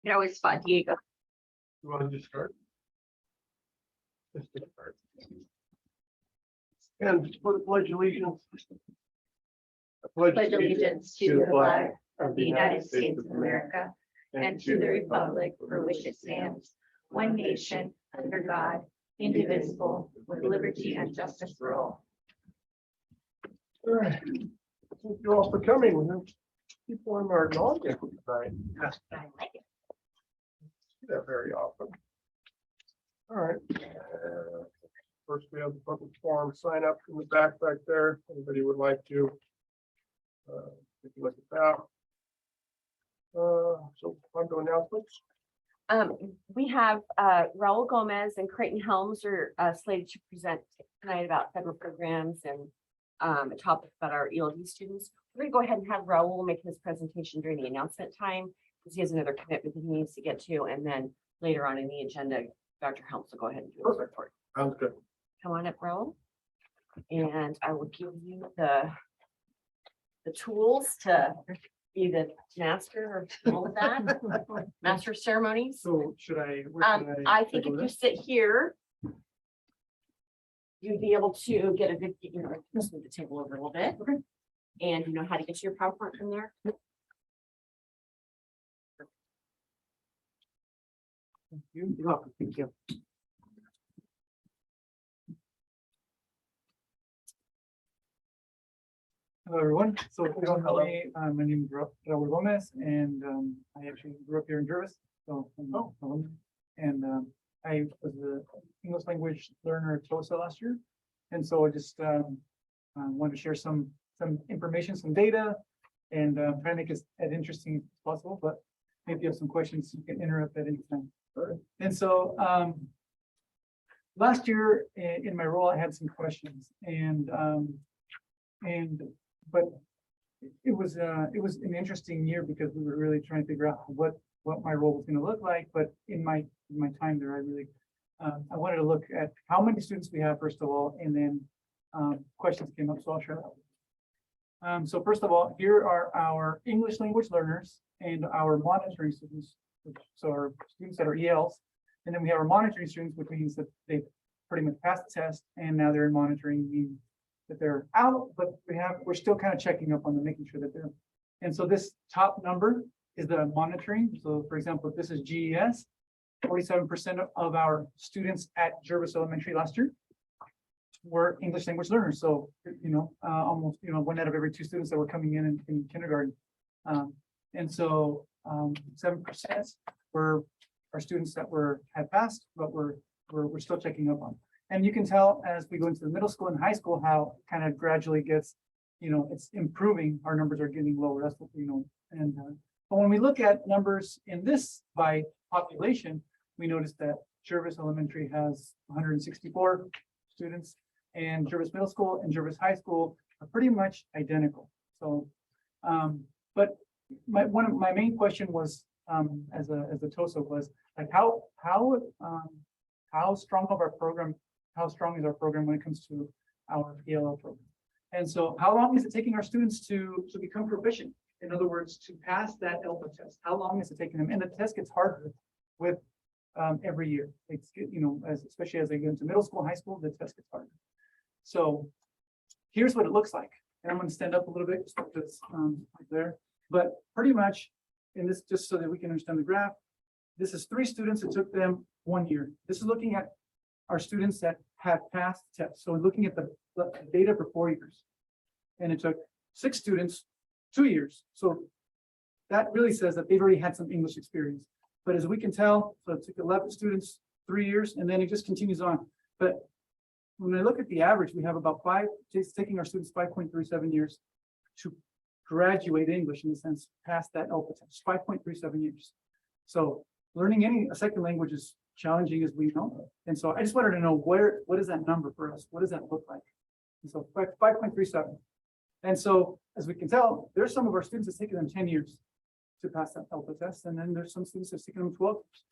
You can always spot Diego. You want to just start? Just start. And for the pledge allegiance. I Pledge allegiance to the flag of the United States of America and to the republic for which it stands, one nation, under God, indivisible, with liberty and justice for all. All right. Thank you all for coming. We have people in our audience tonight. I like it. See that very often. All right. First, we have the public forum sign up in the back there. Anybody would like to take a look at that. So on to announcements. We have Raul Gomez and Creighton Helms are slated to present tonight about federal programs and a topic about our ELD students. We're gonna go ahead and have Raul make his presentation during the announcement time because he has another commitment that he needs to get to, and then later on in the agenda, Dr. Helms will go ahead and do his Perfect. report. Sounds good. Come on up, Raul. And I will give you the tools to be the master of all of that, master of ceremonies. So should I? I think if you sit here, you'd be able to get a good, just move the table over a little bit. Okay. And you know how to get to your PowerPoint from there? You're welcome. Thank you. Hello, everyone. So if you don't know me, my name is Raul Gomez, and I actually grew up here in Jervis. So, and I was the English language learner at TOSA last year. And so I just wanted to share some information, some data, and try to make it as interesting as possible. But if you have some questions, you can interrupt at any time. And so last year in my role, I had some questions, but it was an interesting year because we were really trying to figure out what my role was going to look like. But in my time there, I really I wanted to look at how many students we have first of all, and then questions came up, so I'll share that. So first of all, here are our English language learners and our monitoring students, so our students that are ELs, and then we have our monitoring students, which means that they pretty much passed the test and now they're in monitoring, meaning that they're out, but we're still kind of checking up on them, making sure that they're. And so this top number is the monitoring. So for example, if this is GES, 47% of our students at Jervis Elementary last year were English language learners. So, almost, 1 out of every 2 students that were coming in kindergarten. And so 7% were our students that had passed, but we're still checking up on. And you can tell as we go into the middle school and high school, how it kind of gradually gets, it's improving. Our numbers are getting lower. That's what we know. And but when we look at numbers in this by population, we notice that Jervis Elementary has 164 students, and Jervis Middle School and Jervis High School are pretty much identical. So, but my main question was, as a TOSA was like how strong of our program. How strong is our program when it comes to our ELL program? And so how long is it taking our students to become proficient? In other words, to pass that ELPA test? How long is it taking them? And the test gets harder with every year. It's, especially as they get into middle school, high school, the test gets harder. So here's what it looks like. And I'm going to stand up a little bit, just because right there. But pretty much in this, just so that we can understand the graph, this is 3 students. It took them 1 year. This is looking at our students that have passed tests. So looking at the data for 4 years, and it took 6 students 2 years. So that really says that they've already had some English experience. But as we can tell, so it took 11 students 3 years, and then it just continues on. But when I look at the average, we have about it's taking our students 5.37 years to graduate English, in the sense, pass that ELPA test, 5.37 years. So learning a second language is challenging, as we know. And so I just wanted to know what is that number for us? What does that look like? And so 5.37. And so as we can tell, there's some of our students that's taken them 10 years to pass that ELPA test. And then there's some students that's taken them 12 years.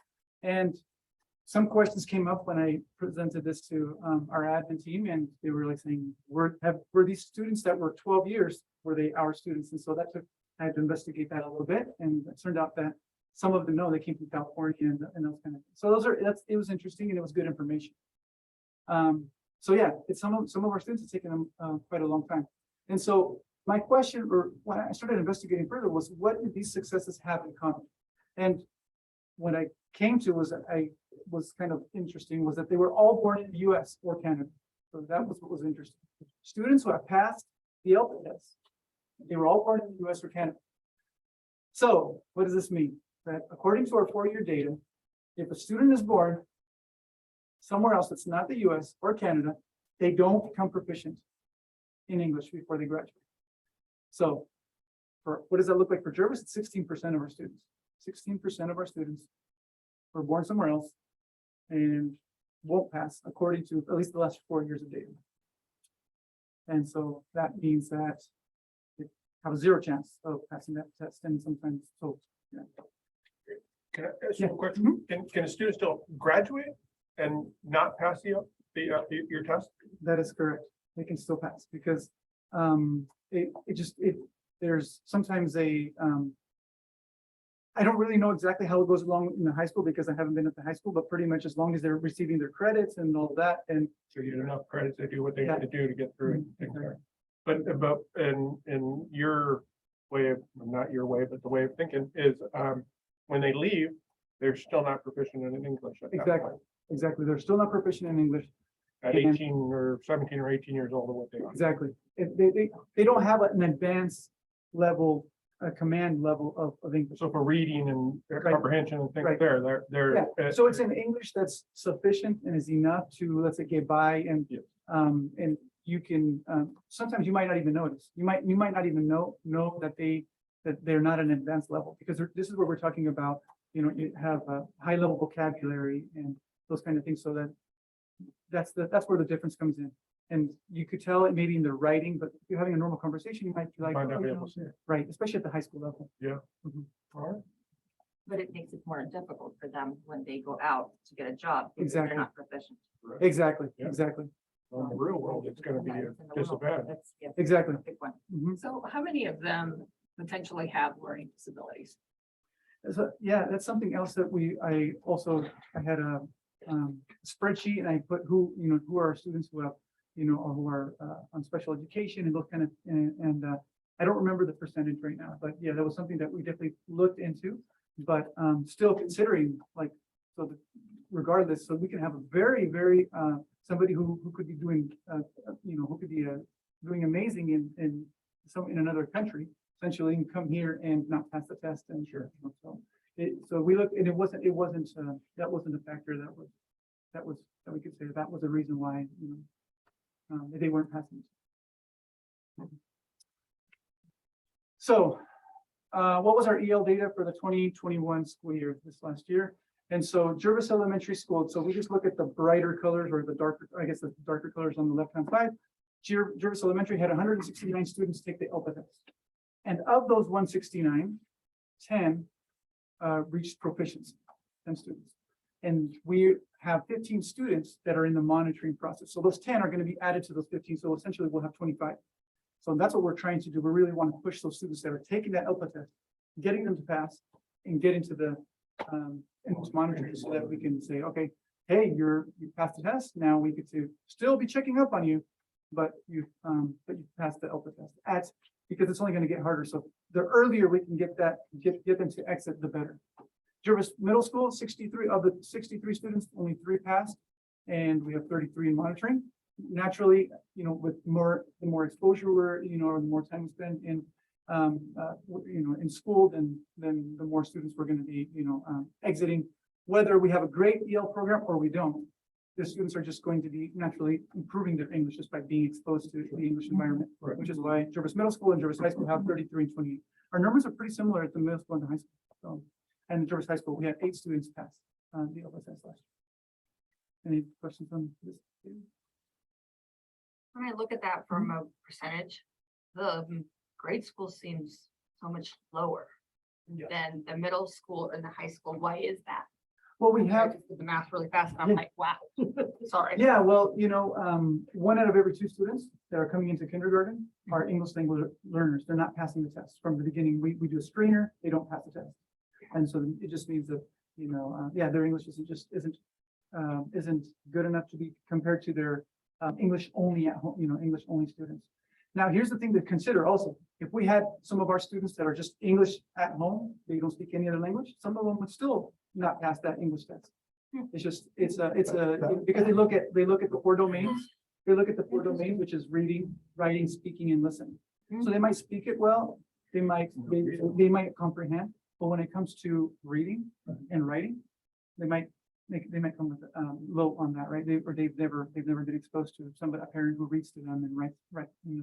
And some questions came up when I presented this to our admin team, and they were like saying, were these students that were 12 years, were they our students? And so I had to investigate that a little bit. And it turned out that some of them know they came from California and those kind of, so it was interesting and it was good information. So yeah, it's some of our students have taken them quite a long time. And so my question, or when I started investigating further, was what did these successes have in common? And what I came to was kind of interesting was that they were all born in the US or Canada. So that was what was interesting. Students who have passed the LPA test, they were all born in the US or Canada. So what does this mean? That according to our 4-year data, if a student is born somewhere else that's not the US or Canada, they don't become proficient in English before they graduate. So for what does that look like for Jervis? It's 16% of our students. 16% of our students were born somewhere else and won't pass according to at least the last 4 years of data. And so that means that they have a 0 chance of passing that test, and sometimes so. Yeah. Can I ask you a question? Can a student still graduate and not pass your test? That is correct. They can still pass because there's sometimes I don't really know exactly how it goes along in the high school because I haven't been at the high school, but pretty much as long as they're receiving their credits and all that, and So you get enough credits, they do what they need to do to get through it. Mhm. But in your way of, not your way, but the way of thinking is, when they leave, they're still not proficient in English. At that exactly, point. exactly. They're still not proficient in English. At And- 18 or 17 or 18 years old or what they are. Exactly. They don't have an advanced level, a command level of English. So for reading and Right. comprehension and things Right. they're. Yeah, so it's in English that's sufficient and is enough to, let's say, get by and, Yeah. and you can, sometimes you might not even notice. You might not even know that they're not an advanced level because this is where we're talking about, you have a high level vocabulary and those kind of things. So that's where the difference comes in. And you could tell it maybe in their writing, but if you're having a normal conversation, you might be like, Might not oh, be you able know, to see it. right, especially at the high school level. All right. But it makes it more difficult for them when they go out to get a job. because Exactly. They're not proficient. Exactly, Yeah. exactly, Well, in the real world, it's gonna be Yeah, a in the world, disadvantage. that's, yeah, exactly. a big one. Mhm. So how many of them potentially have learning disabilities? So, yeah, that's something else that I had a spreadsheet and I put who are our students who have, or who are on special education and those kind of, and I don't remember the percentage right now, but yeah, that was something that we definitely looked into. But still considering like, regardless, so we can have a very, somebody who could be doing, who could be doing amazing in another country, essentially and come here and not pass the test and sure. So we looked and that wasn't a factor that we could say that was a reason why, they weren't passing. So what was our EL data for the 2021 school year this last year? And so Jervis Elementary School, so we just look at the brighter colors or the darker, I guess the darker colors on the left-hand side. Jervis Elementary had 169 students take the ELPA test. And of those 169, 10 reached proficiency, 10 students. And we have 15 students that are in the monitoring process. So those 10 are going to be added to those 15. So essentially we'll have 25. So that's what we're trying to do. We really want to push those students that are taking that ELPA test, getting them to pass and get into the monitoring so that we can say, okay, hey, you passed the test. Now we get to still be checking up on you, but you passed the ELPA test because it's only going to get harder. So the earlier we can get them to exit, the better. Jervis Middle School, 63 of the 63 students, only 3 passed, and we have 33 in monitoring. Naturally, with the more exposure or the more time we spend in, in school, then the more students we're going to be, exiting. Whether we have a great EL program or we don't, the students are just going to be naturally improving their English just by being exposed to the English environment, Right. which is why Jervis Middle School and Jervis High School have 33 and 28. Our numbers are pretty similar at the middle school and the high school. So, and Jervis High School, we had 8 students pass the EL test last year. Any questions on this? When I look at that from a percentage, the grade school seems so much lower Yeah. than the middle school and the high school. Why is that? Well, we I have, just did the math really fast and I'm Yeah. like, wow, sorry. yeah, well, 1 out of every 2 students that are coming into kindergarten are English language learners. They're not passing the test from the beginning. We do a screener, they don't pass the test. And so it just means that, yeah, their English isn't good enough to be compared to their English only at home, English only students. Now, here's the thing to consider also. If we had some of our students that are just English at home, they don't speak any other language, some of them would still not pass that English test. It's just, because they look at the 4 domains. They look at the 4 domains, which is reading, writing, speaking, and listening. So they might speak it well, they might comprehend, but when it comes to reading and writing, they might come with low on that, right? They've never been exposed to a parent who reads to them and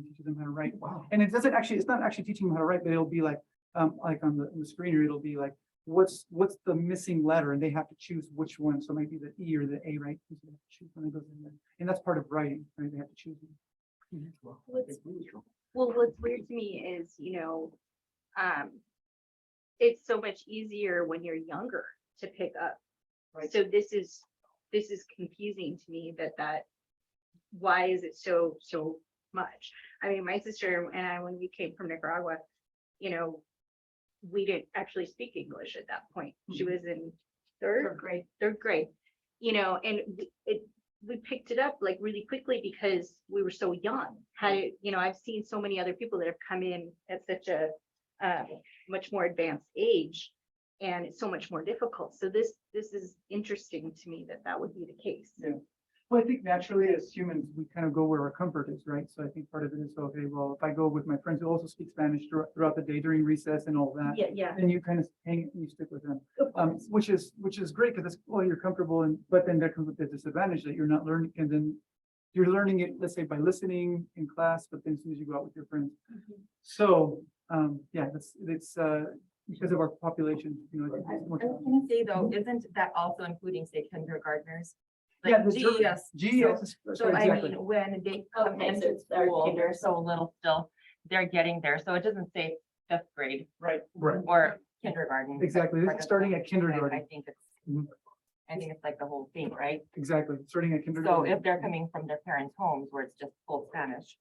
teaches them how to write. Wow. And it's not actually teaching them how to write, but it'll be like on the screener, it'll be like, what's the missing letter, and they have to choose which one. So it might be the E or the A, right? So they have to choose when it goes in there. And that's part of writing, right? They have to choose. Well, what's weird to me is, it's so much easier when you're younger to pick up. Right. So this is confusing to me why is it so much? I mean, my sister and I, when we came from Nicaragua, we didn't actually speak English at that point. She was in third grade, and we picked it up like really quickly because we were so young. I've seen so many other people that have come in at such a much more advanced age, and it's so much more difficult. So this is interesting to me that would be the case. Yeah. Well, I think naturally as humans, we kind of go where our comfort is, right? So I think part of it is, okay, well, if I go with my friends who also speak Spanish throughout the day during recess and all that, Yeah. then you kind of hang and you stick with them, which is great because you're comfortable, but then there comes with the disadvantage that you're not learning, and then you're learning it, let's say by listening in class, but then as soon as you go out with your friends. So, yeah, it's because of our population, I think I it's more- was gonna say though, isn't that also including, say, kindergartners? Yeah, Like the GES. GES. So I exactly. mean, when they come Okay, so into it's their school, kinder. they're so little still, they're getting there. So it doesn't say 5th grade Right. or kindergarten. Exactly. This Part is of starting the- at kindergarten. I think Mhm. it's like the whole thing, right? Exactly, starting at So kindergarten. if they're coming from their parents' homes where it's just full Spanish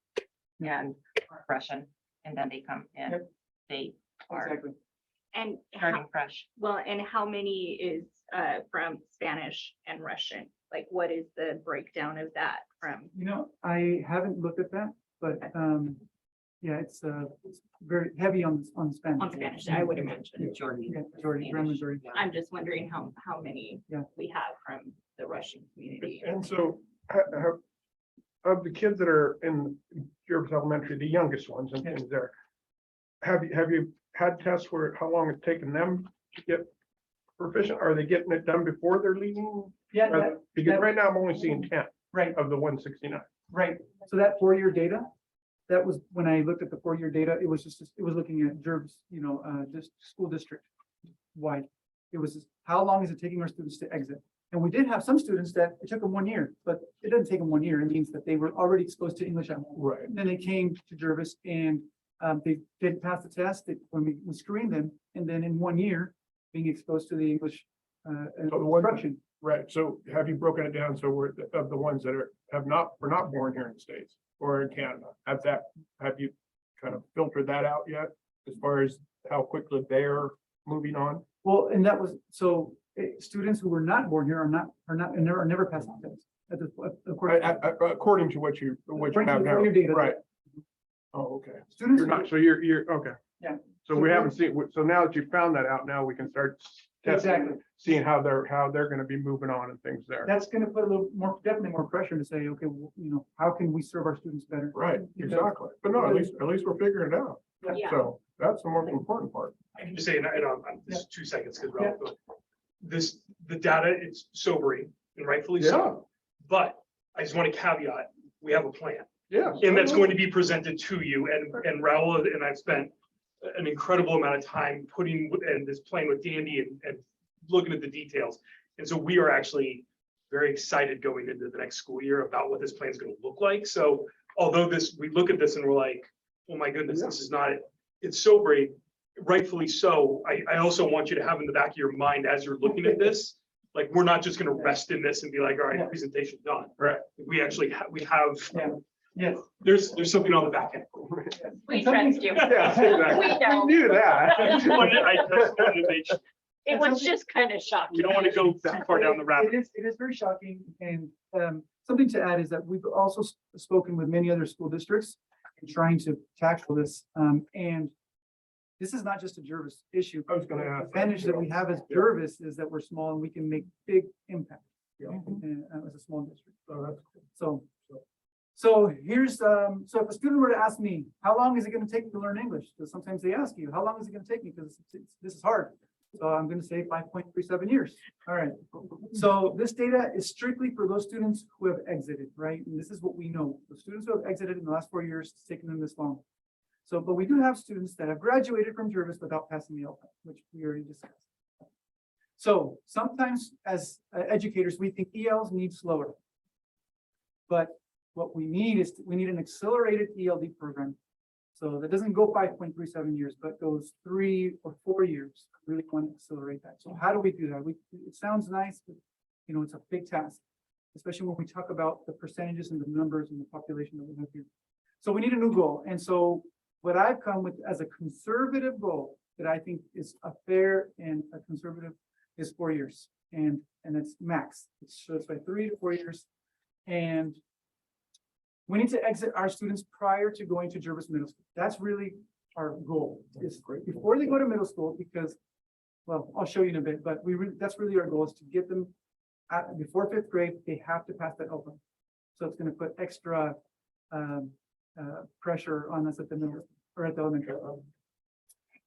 and Russian, and then they come in, Yep. they are Exactly. And starting fresh. and how many is from Spanish and Russian? Like, what is the breakdown of that from? I haven't looked at that, but yeah, it's very heavy on Spanish. On Spanish, I would imagine. Majority. Yeah, majority, grand majority. I'm just wondering how many Yeah. we have from the Russian community. And so, of the kids that are in Jervis Elementary, the youngest ones and things there, have you had tests where how long it's taken them to get proficient? Are they getting it done before they're leaving? Yeah, Because right now I'm only seeing 10 right, of the 169. right. So that 4-year data, that was when I looked at the 4-year data, it was looking at Jervis, this school district wide. It was just, how long is it taking our students to exit? And we did have some students that it took them 1 year, but it doesn't take them 1 year. It means that they were already exposed to English at home. Right. And then they came to Jervis and they didn't pass the test when we screened them. And then in 1 year, being exposed to the English the one- instruction. Right. So have you broken it down? So we're of the ones that were not born here in the States or in Canada, have you kind of filtered that out yet? As far as how quickly they're moving on? Well, and that was, so students who were not born here are never passed the test. According to what you According to have the now, 4-year data. right? Oh, okay. Students, You're not, so you're, okay. Yeah. So we haven't seen, so now that you found that out, now we can start testing, Exactly. seeing how they're gonna be moving on and things there. that's gonna put a little more, definitely more pressure to say, okay, well, how can we serve our students better? Right, Because- exactly. But no, at least we're figuring it out. Yeah. So that's the most important part. I can just say, and I'm just 2 seconds, because the data, it's sobering and rightfully Yeah. so. But I just want to caveat, we have a plan, Yeah. and that's going to be presented to you, and Raul and I've spent an incredible amount of time putting, and this playing with Dandy and looking at the details. And so we are actually very excited going into the next school year about what this plan is going to look like. So although we look at this and we're like, oh my goodness, this is not, it's sobering, rightfully so. I also want you to have in the back of your mind as you're looking at this, like, we're not just going to rest in this and be like, all right, Yeah. presentation done. Right. We actually we have, Yeah. Yes. there's something on the back end. We trust you. Yeah, exactly. We know. We knew that. I just wanted to make sure. It was just kind of shocking. We don't want to go too far down the rabbit. It is very shocking, and something to add is that we've also spoken with many other school districts in trying to tackle this, and this is not just a Jervis issue. I was gonna The ask. advantage that we have as Jervis is that we're small and we can make big impact Yeah. as a small district. So that's cool. So here's, so if a student were to ask me, how long is it gonna take me to learn English? Because sometimes they ask you, how long is it gonna take me? Because this is hard. So I'm gonna say 5.37 years. All right. So this data is strictly for those students who have exited, right? And this is what we know. The students who have exited in the last 4 years, it's taken them this long. So, but we do have students that have graduated from Jervis without passing the LSAT, which we already discussed. So sometimes as educators, we think ELs need slower. But what we need is, we need an accelerated ELD program. So that doesn't go 5.37 years, but goes 3 or 4 years. Really want to accelerate that. So how do we do that? It sounds nice, but you know, it's a big task, especially when we talk about the percentages and the numbers and the population that we have here. So we need a new goal. And so what I've come with as a conservative goal that I think is a fair and a conservative is 4 years. And it's max. So it's by 3 to 4 years. And we need to exit our students prior to going to Jervis Middle School. That's really our goal, is before they go to middle school, because, well, I'll show you in a bit, but that's really our goal, is to get them before 5th grade, they have to pass that LSAT. So it's gonna put extra pressure on us at the middle or at the elementary level.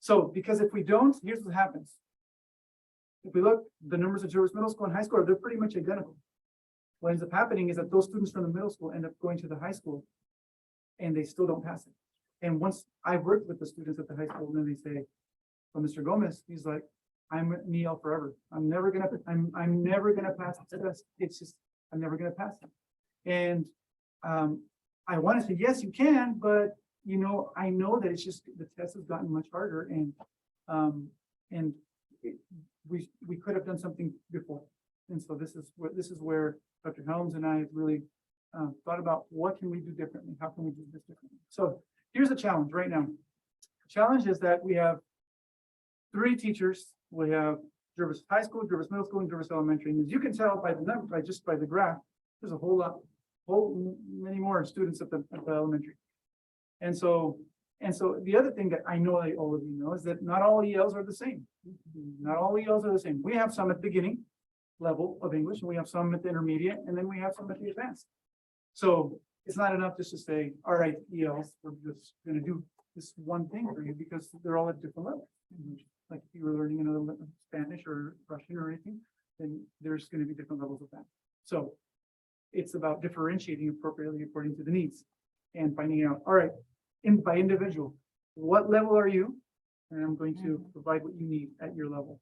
So, because if we don't, here's what happens. If we look, the numbers of Jervis Middle School and high school, they're pretty much identical. What ends up happening is that those students from the middle school end up going to the high school and they still don't pass it. And once I've worked with the students at the high school, and then they say, well, Mr. Gomez, he's like, I'm an EL forever. I'm never gonna pass the test. It's just, I'm never gonna pass it. And I want to say, yes, you can, but you know, I know that it's just, the test has gotten much harder, and we could have done something before. And so this is where Dr. Helms and I have really thought about, what can we do differently? How can we do this differently? So here's the challenge right now. The challenge is that we have 3 teachers. We have Jervis High School, Jervis Middle School, and Jervis Elementary. And as you can tell by the number, by the graph, there's a whole many more students at the elementary. And so the other thing that I know that all of you know is that not all ELs are the same. Not all ELs are the same. We have some at the beginning level of English, and we have some at the intermediate, and then we have some at the advanced. So it's not enough just to say, all right, ELs, we're just gonna do this one thing for you, because they're all at different levels. Like if you were learning another Spanish or Russian or anything, then there's gonna be different levels of that. So it's about differentiating appropriately according to the needs and finding out, all right, by individual, what level are you? And I'm going to provide what you need at your level.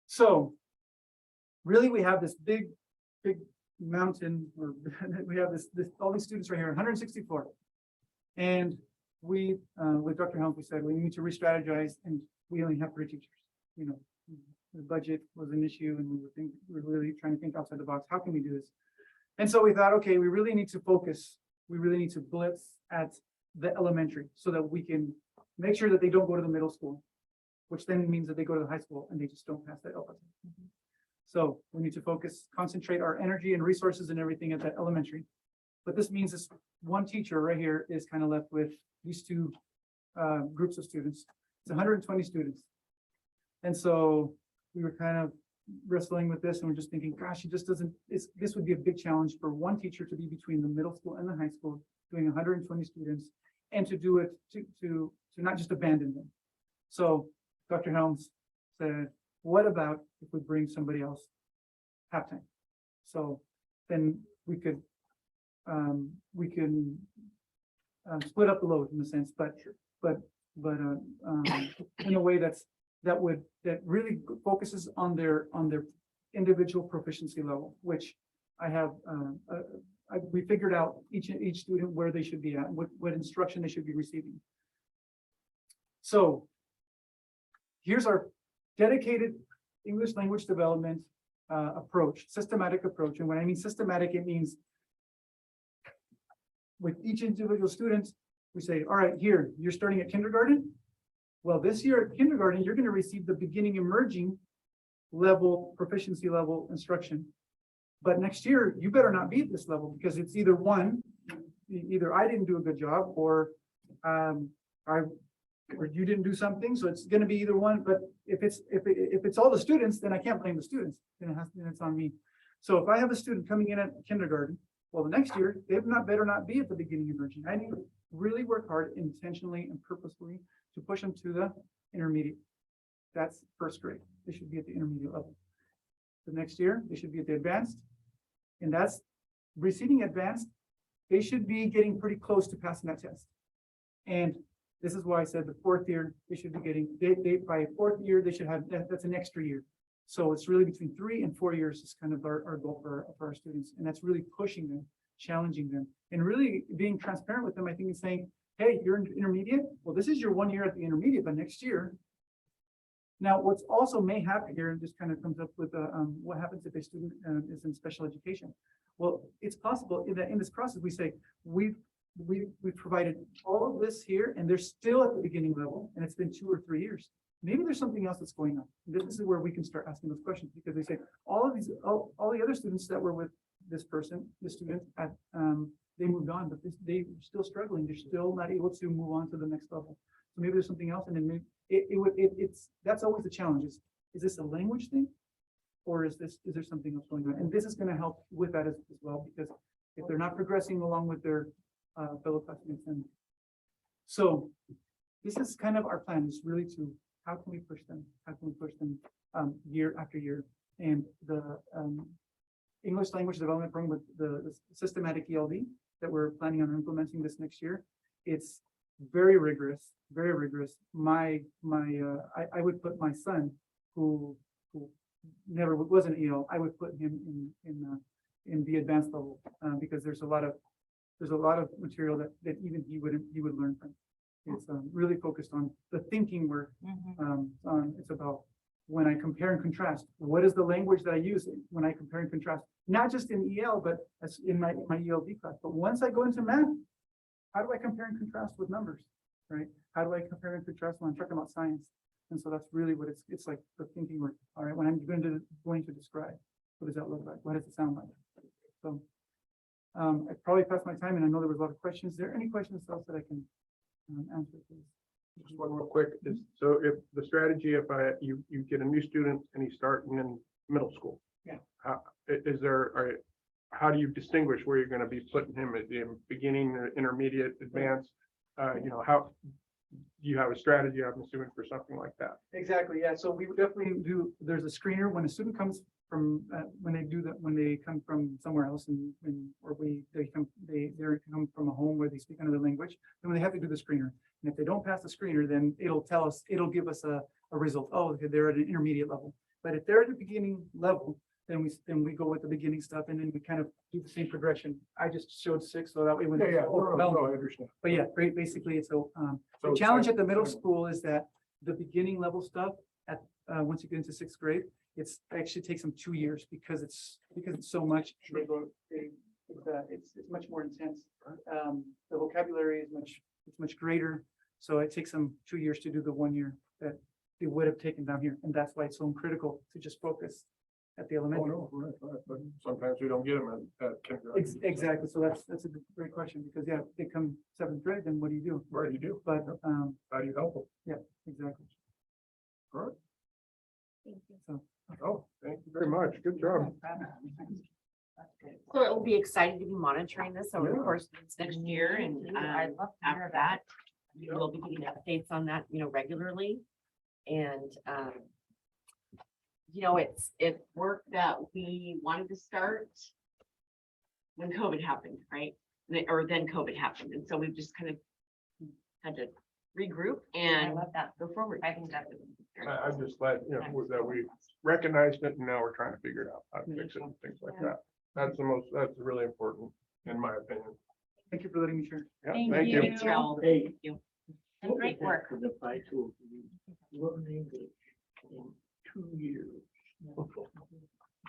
So really, we have this big mountain, or we have this all these students right here, 164. And we, with Dr. Helms, we said we need to re-strategize, and we only have 3 teachers. You know, the budget was an issue, and we were really trying to think outside the box. How can we do this? And so we thought, okay, we really need to focus. We really need to blitz at the elementary, so that we can make sure that they don't go to the middle school, which then means that they go to the high school and they just don't pass that LSAT. So we need to focus, concentrate our energy and resources and everything at that elementary. But this means this one teacher right here is kind of left with these 2 groups of students. It's 120 students. And so we were kind of wrestling with this, and we're just thinking, gosh, it just doesn't, this would be a big challenge for one teacher to be between the middle school and the high school, doing 120 students, and to do it, to not just abandon them. So Dr. Helms said, what about if we bring somebody else halftime? So then we can split up the load in a sense, but in a way that really focuses on their individual proficiency level, which I have we figured out each student where they should be at, what instruction they should be receiving. So here's our dedicated English language development approach, systematic approach. And when I mean systematic, it means with each individual student, we say, all right, here, you're starting at kindergarten. Well, this year at kindergarten, you're gonna receive the beginning emerging level, proficiency level instruction. But next year, you better not be at this level, because it's either one, either I didn't do a good job, or or you didn't do something, so it's gonna be either one, but if it's all the students, then I can't blame the students, then it's on me. So if I have a student coming in at kindergarten, well, the next year, better not be at the beginning emerging. I need to really work hard intentionally and purposefully to push them to the intermediate. That's first grade. They should be at the intermediate level. The next year, they should be at the advanced. And that's preceding advanced. They should be getting pretty close to passing that test. And this is why I said the fourth year, they should be getting, by fourth year, they should have, that's an extra year. So it's really between 3 and 4 years is kind of our goal for our students. And that's really pushing them, challenging them, and really being transparent with them. I think and saying, hey, you're in intermediate. Well, this is your 1 year at the intermediate, but next year. Now, what's also may happen here, and this kind of comes up with what happens if a student is in special education. Well, it's possible in this process, we say, we've provided all of this here, and they're still at the beginning level, and it's been 2 or 3 years. Maybe there's something else that's going on. This is where we can start asking those questions, because they say all the other students that were with this person, this student, they moved on, but they're still struggling. They're still not able to move on to the next level. So maybe there's something else, and then maybe that's always the challenge. Is this a language thing, or is there something else going on? And this is going to help with that as well, because if they're not progressing along with their fellow classmates, and so this is kind of our plan, is really to how can we push them? How can we push them year after year? And the English language development program with the systematic ELD that we're planning on implementing this next year, it's very rigorous, very rigorous. I would put my son, who never was an EL, I would put him in the advanced level, because there's a lot of material that even he would learn from. It's really focused on the thinking work. It's about when I compare and contrast, what is the language that I use when I compare and contrast, not just in EL, but as in my ELD class. But once I go into math, how do I compare and contrast with numbers, right? How do I compare and contrast when I'm talking about science? And so that's really what it's like, the thinking work. All right, when I'm going to describe, what does that look like? What does it sound like? So I probably passed my time, and I know there was a lot of questions. Is there any questions else that I can answer, please? Just one real quick, so if the strategy, if you get a new student and he's starting in middle school. Yeah. How do you distinguish where you're going to be putting him at the beginning, intermediate, advanced? How do you have a strategy, I'm assuming, for something like that? Exactly, yeah. So we would definitely do, there's a screener when a student comes from, when they come from somewhere else, they come from a home where they speak another language, then they have to do the screener. And if they don't pass the screener, then it'll give us a result. Oh, okay, they're at an intermediate level. But if they're at the beginning level, then we go with the beginning stuff, and then we kind of do the same progression. I just showed 6, so that way when Yeah, no, I understand. but yeah, basically it's the it's challenge like- at the middle school is that the beginning level stuff at once you get into 6th grade, it's actually takes them 2 years because it's so much. It's much more intense. The vocabulary is much greater, so it takes them 2 years to do the 1 year that they would have taken down here, and that's why it's so critical to just focus at the Oh, elementary. no, right, but sometimes we don't get them at kindergarten. Exactly, so that's a great question, because yeah, if they come 7th grade, then what do you do? What do you do? But How do you help them? exactly. All right. Thank you. So Oh, thank you very much. Good job. So it will be exciting to be monitoring this over the Yeah. course of this next year, and I'd love to hear after that, we will be getting updates on that, regularly. And it's work that we wanted to start when COVID happened, right? Or then COVID happened, and so we've just kind of had to regroup I and love that. go forward. I think that's. I'm just glad, that we recognized it and now we're trying to figure it out, how to fix it and things like that. That's really important, in my opinion. thank you for letting me share. Yeah, Thank thank you. you. Thank you. And great work. For the five tools, learn English in 2 years.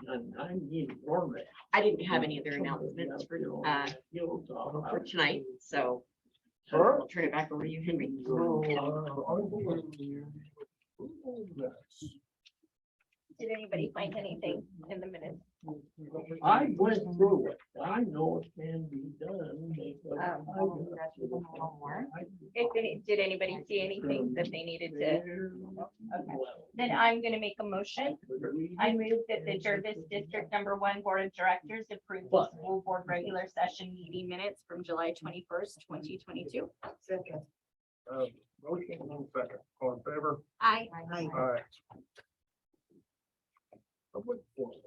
And I'm enormous. I didn't have any other announcements for tonight, so Huh? I'll turn it back over to you, Henry. Did anybody find anything in the minutes? I went through it. I know it can be done. Did anybody see anything that they needed to? Then I'm gonna make a motion. I move that the Jervis District Number 1 Board of Directors approve the school board regular session meeting minutes from July 21st, 2022. Motion and second, all in favor? Aye. Aye. Public forum.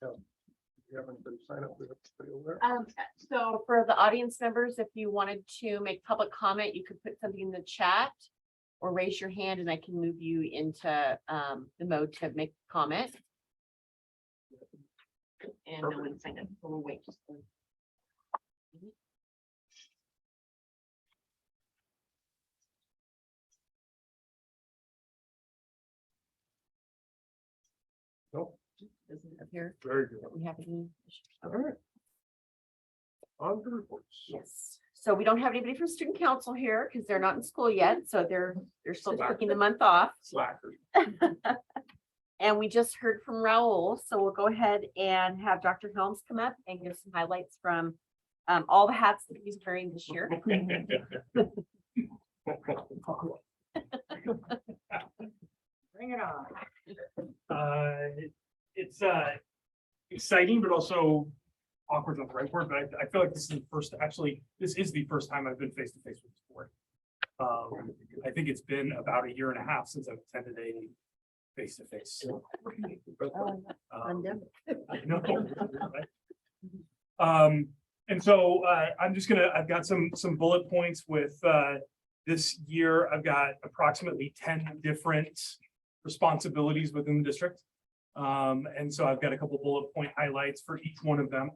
You have anybody sign up? Over there? So for the audience members, if you wanted to make public comment, you could put something in the chat or raise your hand and I can move you into the mode to make comment. And no one signed up, so we'll wait just a Nope, doesn't appear very good. that we have any. All right. On to reports. Yes, so we don't have anybody from student council here because they're not in school yet, so they're still taking the month off. Slackers. And we just heard from Raul, so we'll go ahead and have Dr. Helms come up and give some highlights from all the hats that he's wearing this year. Bring it on. It's exciting, but also awkward, not the right word, but I feel like this is the first, actually, this is the first time I've been face to face with this board. I think it's been about 1.5 years since I've attended a face to face. I know, right? And so I've got some bullet points with this year. I've got approximately 10 different responsibilities within the district. And so I've got a couple bullet point highlights for each one of them.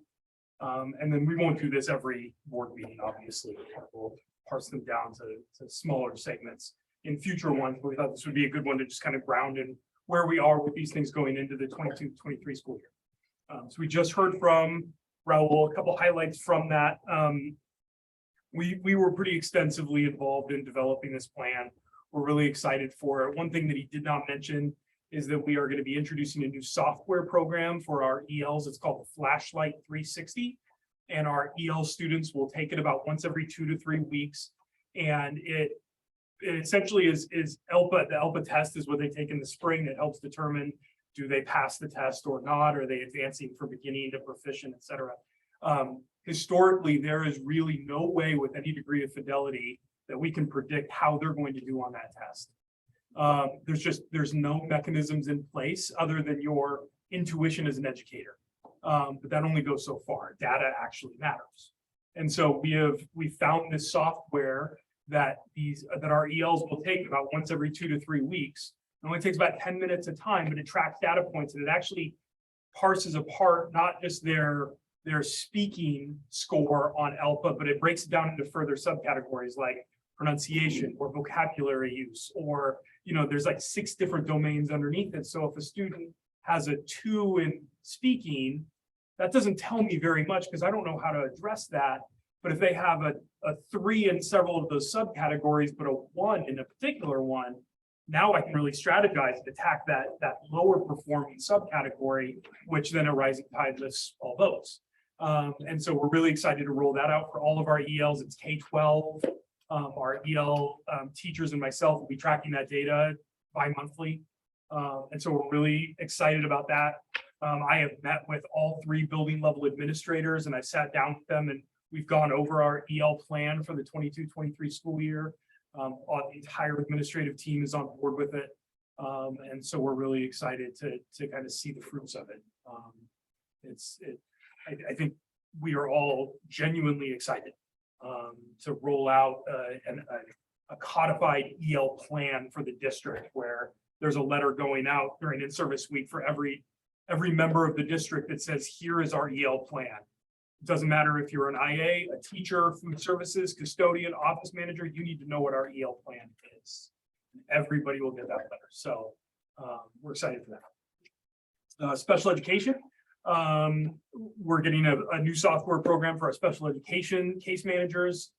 And then we won't do this every board meeting, obviously. We'll parse them down to smaller segments in future ones, but we thought this would be a good one to just kind of ground in where we are with these things going into the 22-23 school year. So we just heard from Raul, a couple highlights from that. We were pretty extensively involved in developing this plan. We're really excited for it. One thing that he did not mention is that we are going to be introducing a new software program for our ELs. It's called the Flashlight 360. And our EL students will take it about once every 2 to 3 weeks. And it essentially is ELPA. The ELPA test is what they take in the spring that helps determine, do they pass the test or not? Are they advancing from beginning to proficient, et cetera? Historically, there is really no way with any degree of fidelity that we can predict how they're going to do on that test. There's no mechanisms in place other than your intuition as an educator. But that only goes so far. Data actually matters. And so we found this software that our ELs will take about once every 2 to 3 weeks. It only takes about 10 minutes of time, but it tracks data points and it actually parses apart not just their speaking score on ELPA, but it breaks it down into further subcategories like pronunciation or vocabulary use, or there's like 6 different domains underneath it. So if a student has a 2 in speaking, that doesn't tell me very much because I don't know how to address that. But if they have a 3 in several of those subcategories, but a 1 in a particular one, now I can really strategize and attack that lower performing subcategory, which then a rising tide lifts all boats. And so we're really excited to roll that out for all of our ELs. It's K-12. Our EL teachers and myself will be tracking that data bi-monthly. And so we're really excited about that. I have met with all 3 building level administrators and I sat down with them and we've gone over our EL plan for the 22-23 school year. The entire administrative team is on board with it. And so we're really excited to kind of see the fruits of it. I think we are all genuinely excited to roll out a codified EL plan for the district where there's a letter going out during in-service week for every member of the district that says, here is our EL plan. It doesn't matter if you're an IA, a teacher, food services, custodian, office manager, you need to know what our EL plan is. Everybody will get that letter. So we're excited for that. Special education. We're getting a new software program for our special education case managers.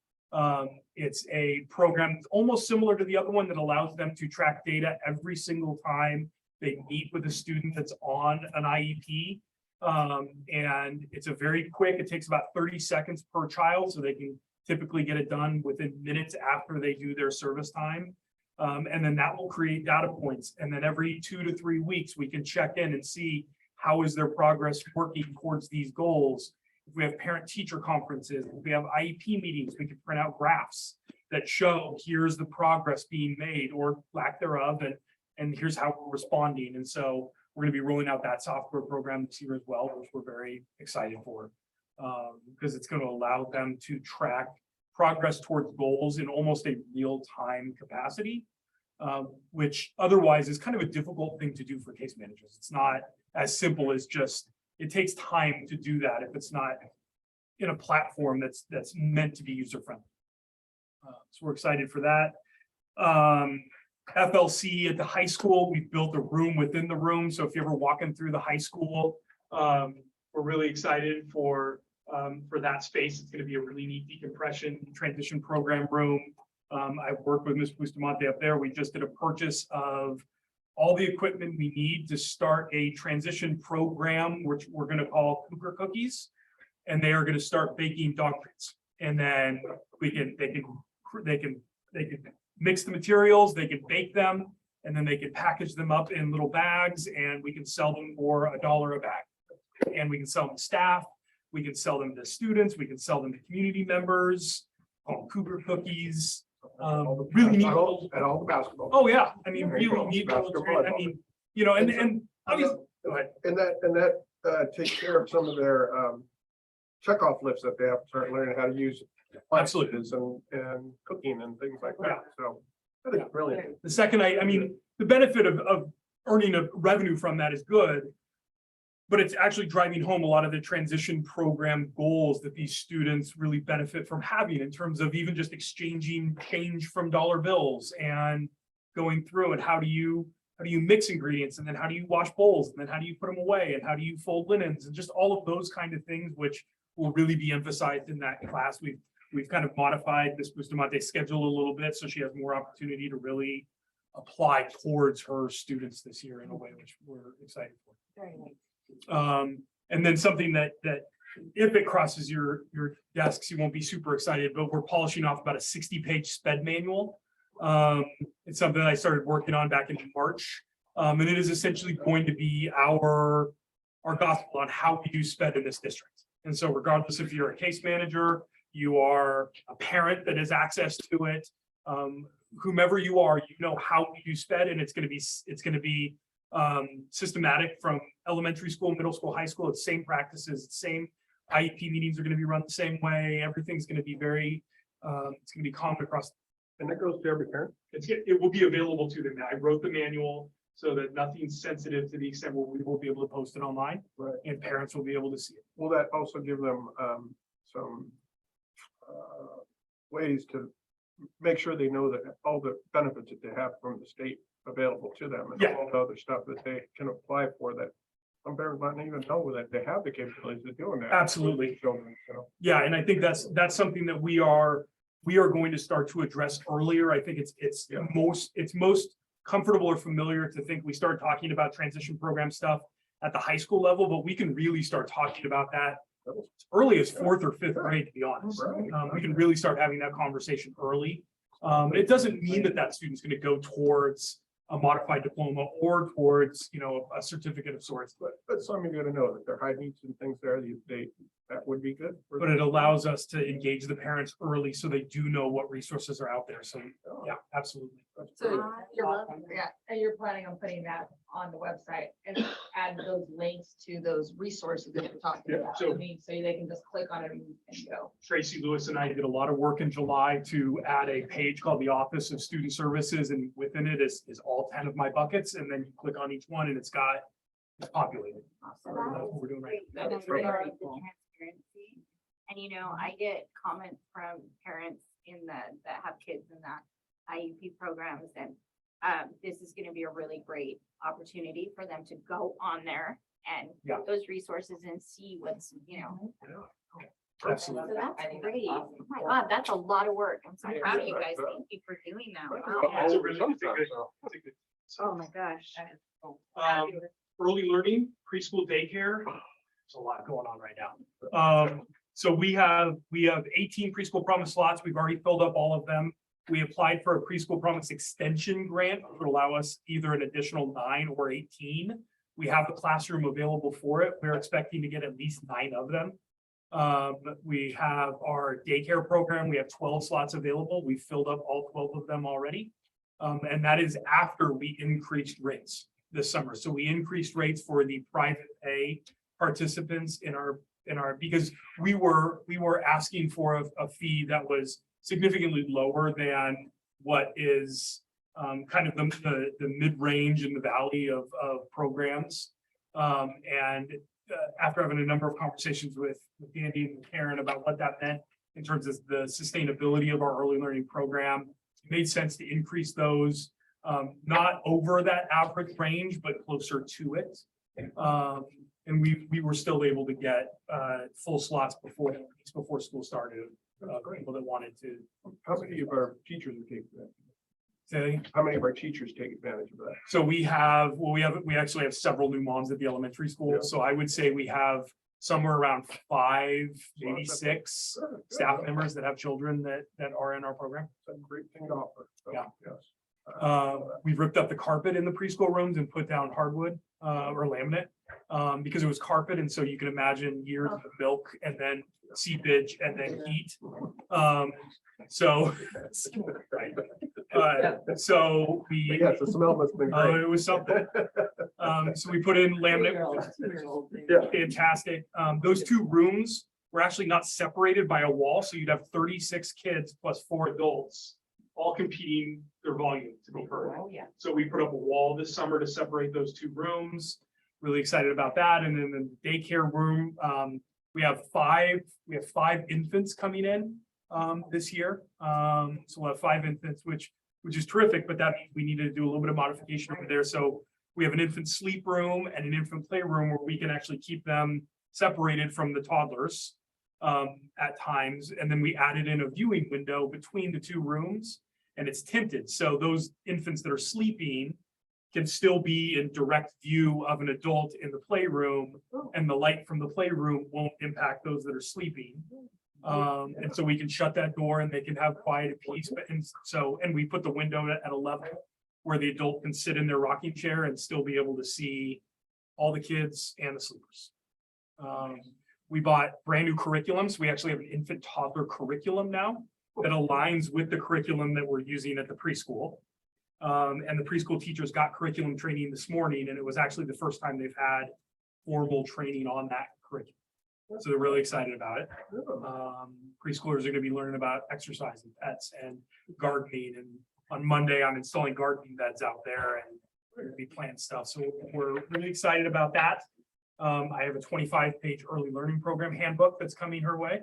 It's a program almost similar to the other one that allows them to track data every single time they meet with a student that's on an IEP. And it's a very quick, it takes about 30 seconds per child, so they can typically get it done within minutes after they do their service time. And then that will create data points. And then every 2 to 3 weeks, we can check in and see how is their progress working towards these goals. If we have parent-teacher conferences, if we have IEP meetings, we can print out graphs that show here's the progress being made or lack thereof, and here's how we're responding. And so we're going to be rolling out that software program this year as well, which we're very excited for, because it's going to allow them to track progress towards goals in almost a real-time capacity, which otherwise is kind of a difficult thing to do for case managers. It's not as simple as just, it takes time to do that if it's not in a platform that's meant to be user-friendly. So we're excited for that. FLC at the high school, we built a room within the room. So if you're ever walking through the high school, we're really excited for that space. It's going to be a really neat decompression transition program room. I've worked with Ms. Bustamante up there. We just did a purchase of all the equipment we need to start a transition program, which we're going to call Cougar Cookies, and they are going to start baking dog treats. And then they can mix the materials, they can bake them, and then they can package them up in little bags, and we can sell them for $1 a bag. And we can sell them to staff, we can sell them to students, we can sell them to community members, called Cougar Cookies. Really neat. At all the basketball. Oh, yeah, I mean, really neat. Basketball. I mean, you know, and obviously, go ahead. And that takes care of some of their checkoff lists that they have to start learning how to use. Absolutely. And cooking and things like that. So I think it's brilliant. The second, I mean, the benefit of earning a revenue from that is good, but it's actually driving home a lot of the transition program goals that these students really benefit from having, in terms of even just exchanging change from dollar bills and going through and how do you mix ingredients, and then how do you wash bowls, and then how do you put them away, and how do you fold linens, and just all of those kind of things, which will really be emphasized in that class. We've kind of modified Ms. Bustamante's schedule a little bit, so she has more opportunity to really apply towards her students this year in a way which we're excited for. Very nice. And then something that if it crosses your desks, you won't be super excited, but we're polishing off about a 60-page SPED manual. It's something that I started working on back in March. And it is essentially going to be our gospel on how we do SPED in this district. And so regardless if you're a case manager, you are a parent that has access to it, whomever you are, you know how we do SPED, and it's going to be systematic from elementary school, middle school, high school. It's same practices, same IEP meetings are going to be run the same way. Everything's going to be very, it's going to be common across. And that goes to every parent. It will be available to them. I wrote the manual so that nothing's sensitive to the extent where we will be able to post it online, Right. and parents will be able to see it. Will that also give them some ways to make sure they know that all the benefits that they have from the state available to them, and Yeah. all the other stuff that they can apply for, that some parents might not even know that they have the capabilities of doing that. Absolutely. Children, so. Yeah, and I think that's something that we are going to start to address earlier. I think it's Yeah. most comfortable or familiar to think we start talking about transition program stuff at the high school level, but we can really start talking about that as early as 4th or 5th grade, to be honest. Right. We can really start having that conversation early. It doesn't mean that student's going to go towards a modified diploma or towards, a certificate of sorts, But some you gotta know that there are high needs and things there, that would be good. for but it allows us to engage the parents early so they do know what resources are out there. So, yeah, absolutely. So And you're planning on putting that on the website and add those links to those resources that you're talking Yeah, about. so- I mean, so they can just click on it and go. Tracy Lewis and I did a lot of work in July to add a page called the Office of Student Services, and within it is all 10 of my buckets, and then you click on each one and it's populated. So that's what we're doing right now. That's Really very love the cool. transparency. And I get comments from parents that have kids in that IEP programs, and this is gonna be a really great opportunity for them to go on there and Yeah. get those resources and see what's, you know. So Absolutely. that's I think great. that's Oh awesome. my God, that's a lot of work. I'm so Yeah, proud of you yeah, guys. yeah. Thank you for doing that. That's Wow. Yeah, it's a all really- over it's a sometimes, good- so. it's a good- Oh my gosh. Early learning, preschool daycare, there's a lot going on right now. So we have 18 preschool promise slots. We've already filled up all of them. We applied for a preschool promise extension grant, which would allow us either an additional 9 or 18. We have the classroom available for it. We're expecting to get at least 9 of them. We have our daycare program. We have 12 slots available. We filled up all 12 of them already. And that is after we increased rates this summer. So we increased rates for the private pay participants in our, because we were asking for a fee that was significantly lower than what is kind of the mid-range in the valley of programs. And after having a number of conversations with Andy and Karen about what that meant in terms of the sustainability of our early learning program, it made sense to increase those, not over that average range, but closer to it. And we were still able to get full slots before school started. People that wanted to. How many of our teachers are taking that? Say, How many of our teachers take advantage of that? so we actually have several new moms at the elementary school. Yeah. So I would say we have somewhere around 5, maybe 6 Sure, staff good. members that have children that are in our program. That's a great thing to offer. So, Yeah. Yes. We've ripped up the carpet in the preschool rooms and put down hardwood or laminate because it was carpet. And so you can imagine years of milk and then seepage and then heat. So, right. So But we, yes, the smell must have been great. it was something. So we put in laminate. Yeah. Fantastic. Those 2 rooms were actually not separated by a wall, so you'd have 36 kids plus 4 adults, all competing their volume to be heard. Oh, yeah. So we put up a wall this summer to separate those 2 rooms. Really excited about that. And then the daycare room, we have 5 infants coming in this year. So we'll have 5 infants, which is terrific, but that means we need to do a little bit of modification over there. So we have an infant sleep room and an infant playroom where we can actually keep them separated from the toddlers at times. And then we added in a viewing window between the 2 rooms, and it's tinted. So those infants that are sleeping can still be in direct view of an adult in the playroom, and the light from the playroom won't impact those that are sleeping. And so we can shut that door and they can have quiet and peace. And we put the window at a level where the adult can sit in their rocking chair and still be able to see all the kids and the sleepers. We bought brand new curriculums. We actually have an infant toddler curriculum now that aligns with the curriculum that we're using at the preschool. And the preschool teachers got curriculum training this morning, and it was actually the first time they've had formal training on that curriculum. So they're really excited about it. Preschoolers are gonna be learning about exercise and pets and gardening, and on Monday, I'm installing gardening beds out there and we're gonna be planting stuff. So we're really excited about that. I have a 25-page early learning program handbook that's coming her way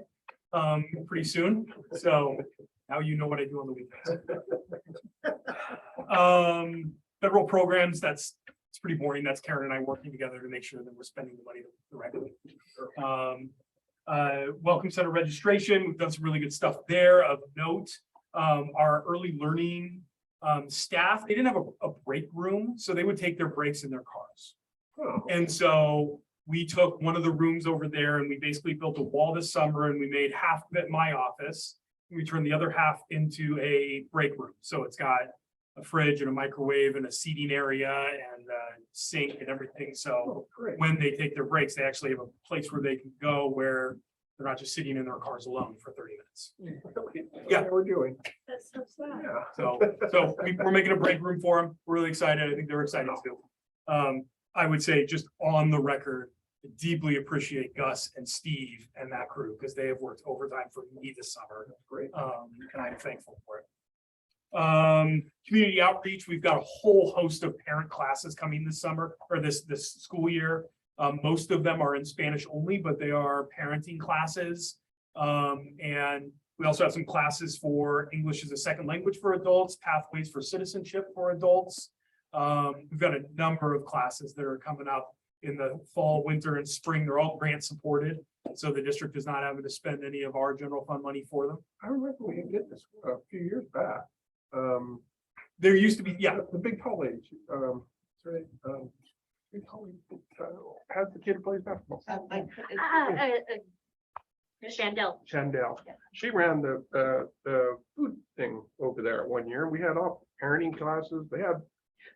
pretty soon. So now you know what I do on the weekends. Federal programs, it's pretty boring. That's Karen and I working together to make sure that we're spending the money the right way. Welcome Center registration, we've done some really good stuff there of note. Our early learning staff, they didn't have a break room, so they would take their breaks in their cars. And so we took one of the rooms over there and we basically built a wall this summer, and we made half of it my office. We turned the other half into a break room. So it's got a fridge and a microwave and a seating area and a sink and everything. So Great. when they take their breaks, they actually have a place where they can go where they're not just sitting in their cars alone for 30 minutes. Yeah. What we're doing. That's so sad. Yeah. So we're making a break room for them. We're really excited. I think they're excited too. I would say, just on the record, I deeply appreciate Gus and Steve and that crew, because they have worked overtime for me this summer. Great. And I'm thankful for it. Community outreach, we've got a whole host of parent classes coming this summer or this school year. Most of them are in Spanish only, but they are parenting classes. And We also have some classes for English as a second language for adults, pathways for citizenship for adults. We've got a number of classes that are coming up in the fall, winter, and spring. They're all grant supported. So the district is not having to spend any of our general fund money for them. I remember we did get this a few years back. There used to be, yeah, The big college, sorry, big college, has the kid who plays basketball. Chandel. Chandel. She ran the food thing over there at one year. We had all parenting classes. They had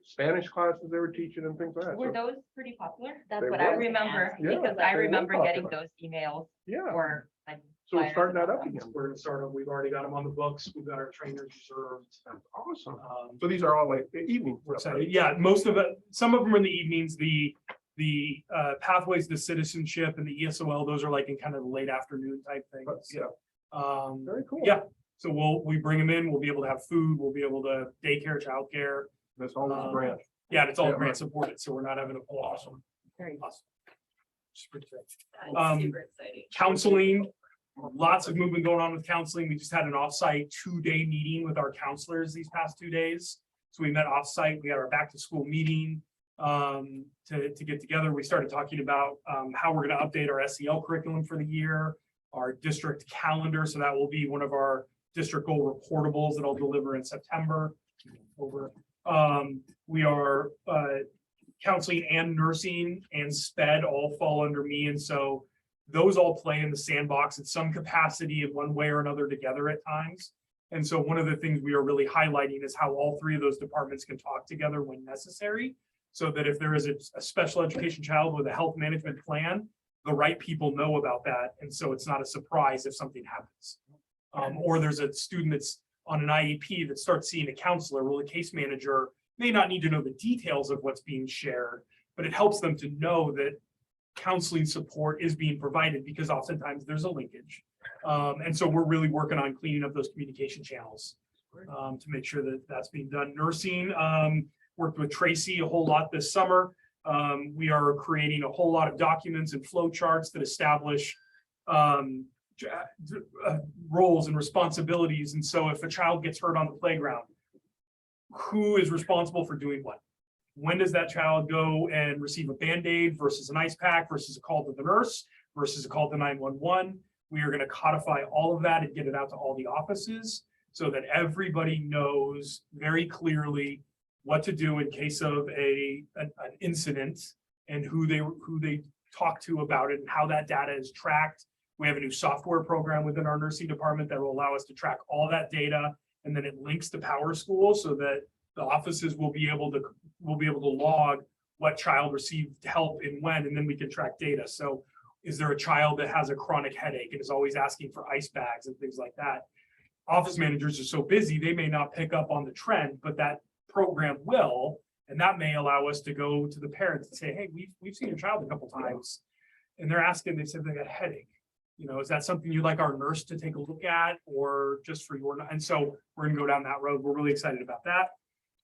Spanish classes they were teaching and things like that. Were So, those pretty popular? That's They what I were. remember, Yeah, because I they were remember getting popular. those emails yeah, or. like, so we're flyers starting that about up them. again. we're gonna start them. We've already got them on the books. We've got our trainers reserved. That's awesome. Um, So these are all like the evening. We're stuff, excited. right? Yeah, most of it, some of them are in the evenings, the pathways to citizenship and the ESOL, those are like in kind of the late afternoon type But, things. yeah, very cool. Yeah. So we bring them in, we'll be able to have food, we'll be able to daycare, childcare. That's all this grant. Yeah, and it's all Yeah. grant supported, so we're not having to pull off some. Very Awesome. It's pretty great. That's Um, super exciting. Counseling, lots of movement going on with counseling. We just had an offsite 2-day meeting with our counselors these past 2 days. So we met offsite, we had our back to school meeting to get together. We started talking about how we're gonna update our SEL curriculum for the year, our district calendar. So that will be one of our district goal reportables that I'll deliver in September. We are counseling and nursing and sped all fall under me. And so those all play in the sandbox in some capacity in one way or another together at times. And so one of the things we are really highlighting is how all three of those departments can talk together when necessary. So that if there is a special education child with a health management plan, the right people know about that. And so it's not a surprise if something happens. Or there's a student that's on an IEP that starts seeing a counselor. Well, the case manager may not need to know the details of what's being shared, but it helps them to know that counseling support is being provided because oftentimes there's a linkage. And so we're really working on cleaning up those communication channels to make sure that that's being done. Nursing, worked with Tracy a whole lot this summer. We are creating a whole lot of documents and flow charts that establish roles and responsibilities. And so if a child gets hurt on the playground, who is responsible for doing what? When does that child go and receive a Band-Aid versus an ice pack versus a call to the nurse versus a call to 911? We are going to codify all of that and get it out to all the offices so that everybody knows very clearly what to do in case of an incident and who they talk to about it and how that data is tracked. We have a new software program within our nursing department that will allow us to track all that data. And then it links to Power School so that the offices will be able to log what child received help and when, and then we can track data. So is there a child that has a chronic headache and is always asking for ice bags and things like that? Office managers are so busy, they may not pick up on the trend, but that program will, and that may allow us to go to the parents and say, hey, we've seen your child a couple times. And they're asking, they said they got a headache. You know, is that something you'd like our nurse to take a look at or just for your, and so we're gonna go down that road. We're really excited about that.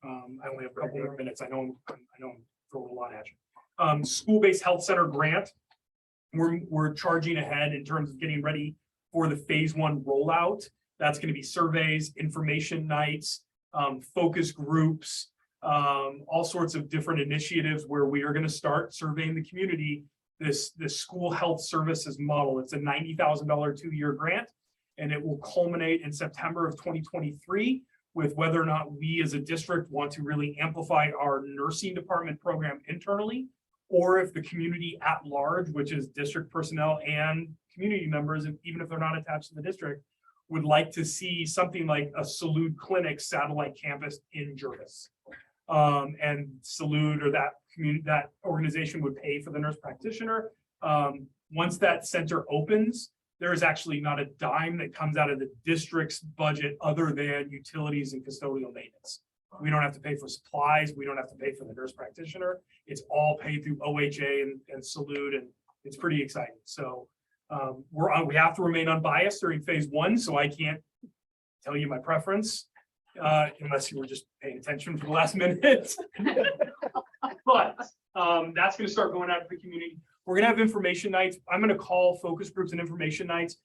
I only have a couple more minutes. I know I'm throwing a lot at you. School-based health center grant. We're charging ahead in terms of getting ready for the phase 1 rollout. That's going to be surveys, information nights, focus groups, all sorts of different initiatives where we are going to start surveying the community. This school health services model. It's a $90,000 2-year grant, and it will culminate in September of 2023 with whether or not we as a district want to really amplify our nursing department program internally, or if the community at large, which is district personnel and community members, even if they're not attached to the district, would like to see something like a Salud Clinic satellite campus in Jervis. And Salud or that organization would pay for the nurse practitioner. Once that center opens, there is actually not a dime that comes out of the district's budget other than utilities and custodial maintenance. We don't have to pay for supplies. We don't have to pay for the nurse practitioner. It's all paid through OHA and Salud, and it's pretty exciting. So we have to remain unbiased during phase 1, so I can't tell you my preference unless you were just paying attention for the last minute. But that's going to start going out to the community. We're going to have information nights. I'm going to call focus groups and information nights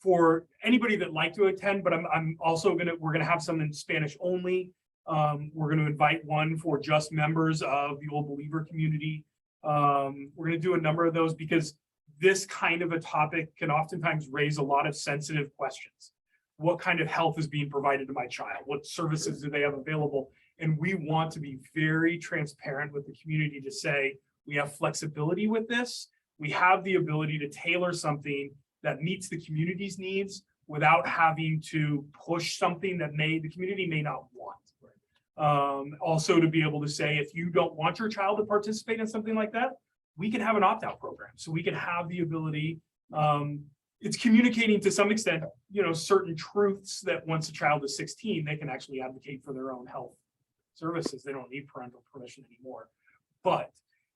for anybody that'd like to attend, but I'm also we're gonna have some in Spanish only. We're gonna invite one for just members of the Old Believer community. We're gonna do a number of those because this kind of a topic can oftentimes raise a lot of sensitive questions. What kind of health is being provided to my child? What services do they have available? And we want to be very transparent with the community to say, we have flexibility with this. We have the ability to tailor something that meets the community's needs without having to push something that the community may not want. Also to be able to say, if you don't want your child to participate in something like that, we can have an opt-out program. So we can have the ability, it's communicating to some extent, certain truths that once a child is 16, they can actually advocate for their own health services. They don't need parental permission anymore. But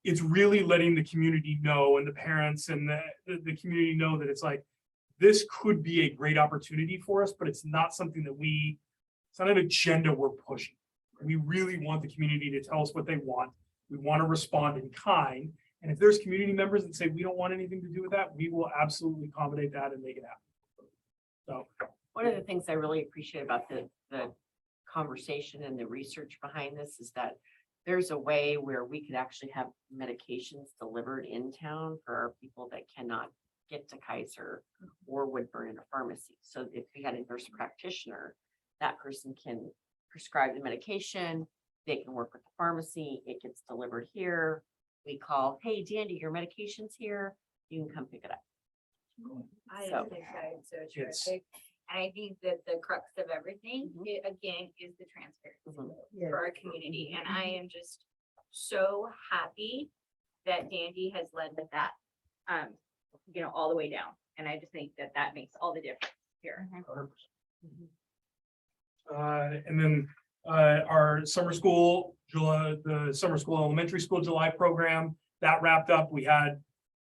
it's really letting the community know, and the parents and the community know that it's like, this could be a great opportunity for us, but it's not something that it's not an agenda we're pushing. We really want the community to tell us what they want. We want to respond in kind. And if there's community members that say we don't want anything to do with that, we will absolutely accommodate that and make it happen. So One of the things I really appreciate about the conversation and the research behind this is that there's a way where we could actually have medications delivered in town for our people that cannot get to Kaiser or Woodburn in a pharmacy. So if we had a nurse practitioner, that person can prescribe the medication, they can work with the pharmacy, it gets delivered here. We call, hey, Dandy, your medication's here, you can come pick it up. I So- think that is so It's- terrific. And I think that the crux of everything, Mhm. again, is the transparency Mhm. for our community. And I am just so happy that Dandy has led with that, all the way down. And I just think that that makes all the difference here. And then our summer school, the summer school elementary school July program, that wrapped up. We had,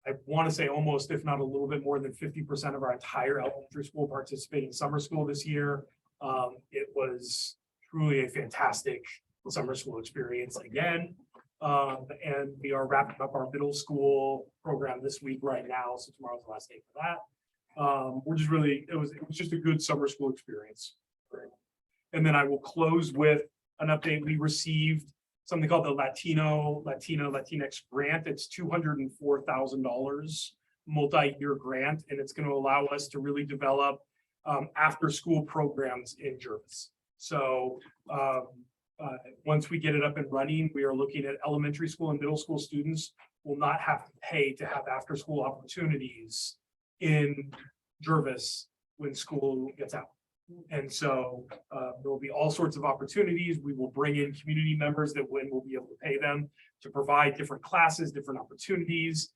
I want to say almost, if not a little bit more than 50% of our entire elementary school participate in summer school this year. It was truly a fantastic summer school experience again. And we are wrapping up our middle school program this week right now. So tomorrow's the last day for that. We're just really, it was just a good summer school experience. And then I will close with an update. We received something called the Latinx grant. It's $204,000 multi-year grant, and it's going to allow us to really develop after-school programs in Jervis. So once we get it up and running, we are looking at elementary school and middle school students will not have to pay to have after-school opportunities in Jervis when school gets out. And so there will be all sorts of opportunities. We will bring in community members that we'll be able to pay them to provide different classes, different opportunities.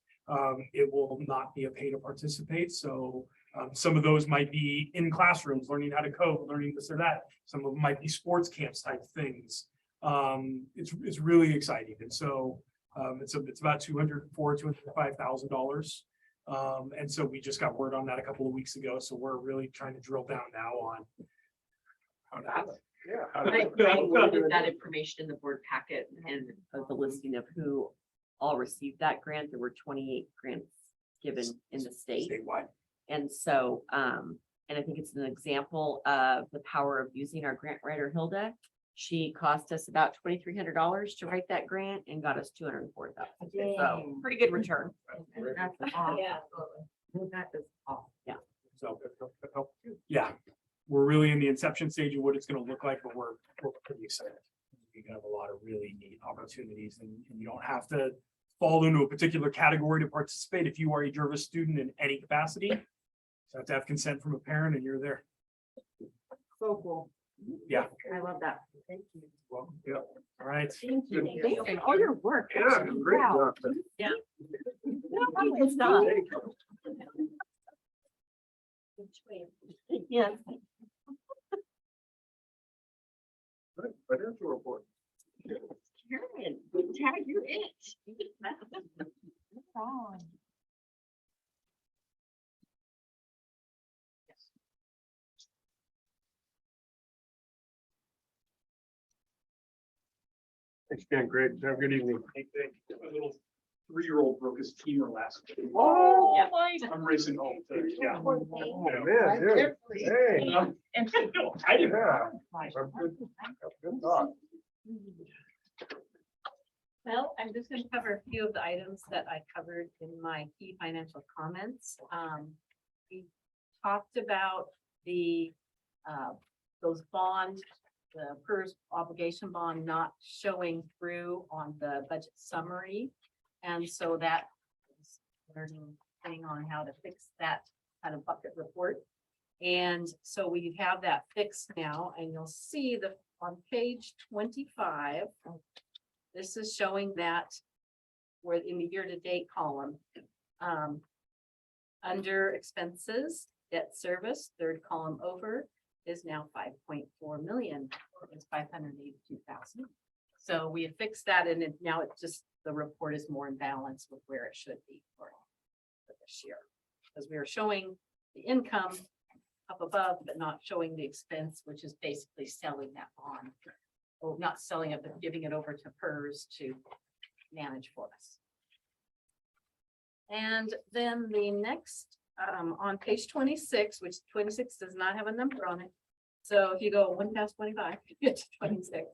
It will not be a pay to participate. So some of those might be in classrooms, learning how to code, learning this or that. Some of them might be sports camps type things. It's really exciting. And so it's about $205,000. And so we just got word on that a couple of weeks ago. So we're really trying to drill down now on how to have it. Yeah. I included that information in the board packet and the listing of who all received that grant. There were 28 grants given in the state. Statewide. And so, and I think it's an example of the power of using our grant writer Hilda. She cost us about $2,300 to write that grant and got us $204,000. So pretty good return. That's awesome. Yeah. That is awesome. So yeah, we're really in the inception stage of what it's going to look like, but we're pretty excited. We can have a lot of really neat opportunities, and you don't have to fall into a particular category to participate. If you are a Jervis student in any capacity, you have to have consent from a parent, and you're there. So cool. Yeah. I love that. Thank you. Well, yeah. All right. Thank you. Thank Thanks for all your work. Yeah, great Wow. job. Good stuff. Yeah. Financial report. Karen, tag, you're it. Thanks again, Greg. Have a good evening. A little 3-year-old broke his femur last week. Oh, I'm racing home to, yeah. oh, man, dude. Hey, And I didn't. yeah. That's good thought. Well, I'm just gonna cover a few of the items that I covered in my key financial comments. We talked about the, those bonds, the PERS obligation bond not showing through on the budget summary. And so that is learning thing on how to fix that kind of bucket report. And so we have that fixed now, and you'll see the, on page 25, this is showing that we're in the year-to-date column. Under expenses, debt service, third column over, is now 5.4 million. It's 582,000. So we have fixed that, and now it's just, the report is more in balance with where it should be for this year. Because we are showing the income up above, but not showing the expense, which is basically selling that bond. Or not selling it, but giving it over to PERS to manage for us. And then the next, on page 26, which 26 does not have a number on it. So if you go 1 past 25, you get to 26.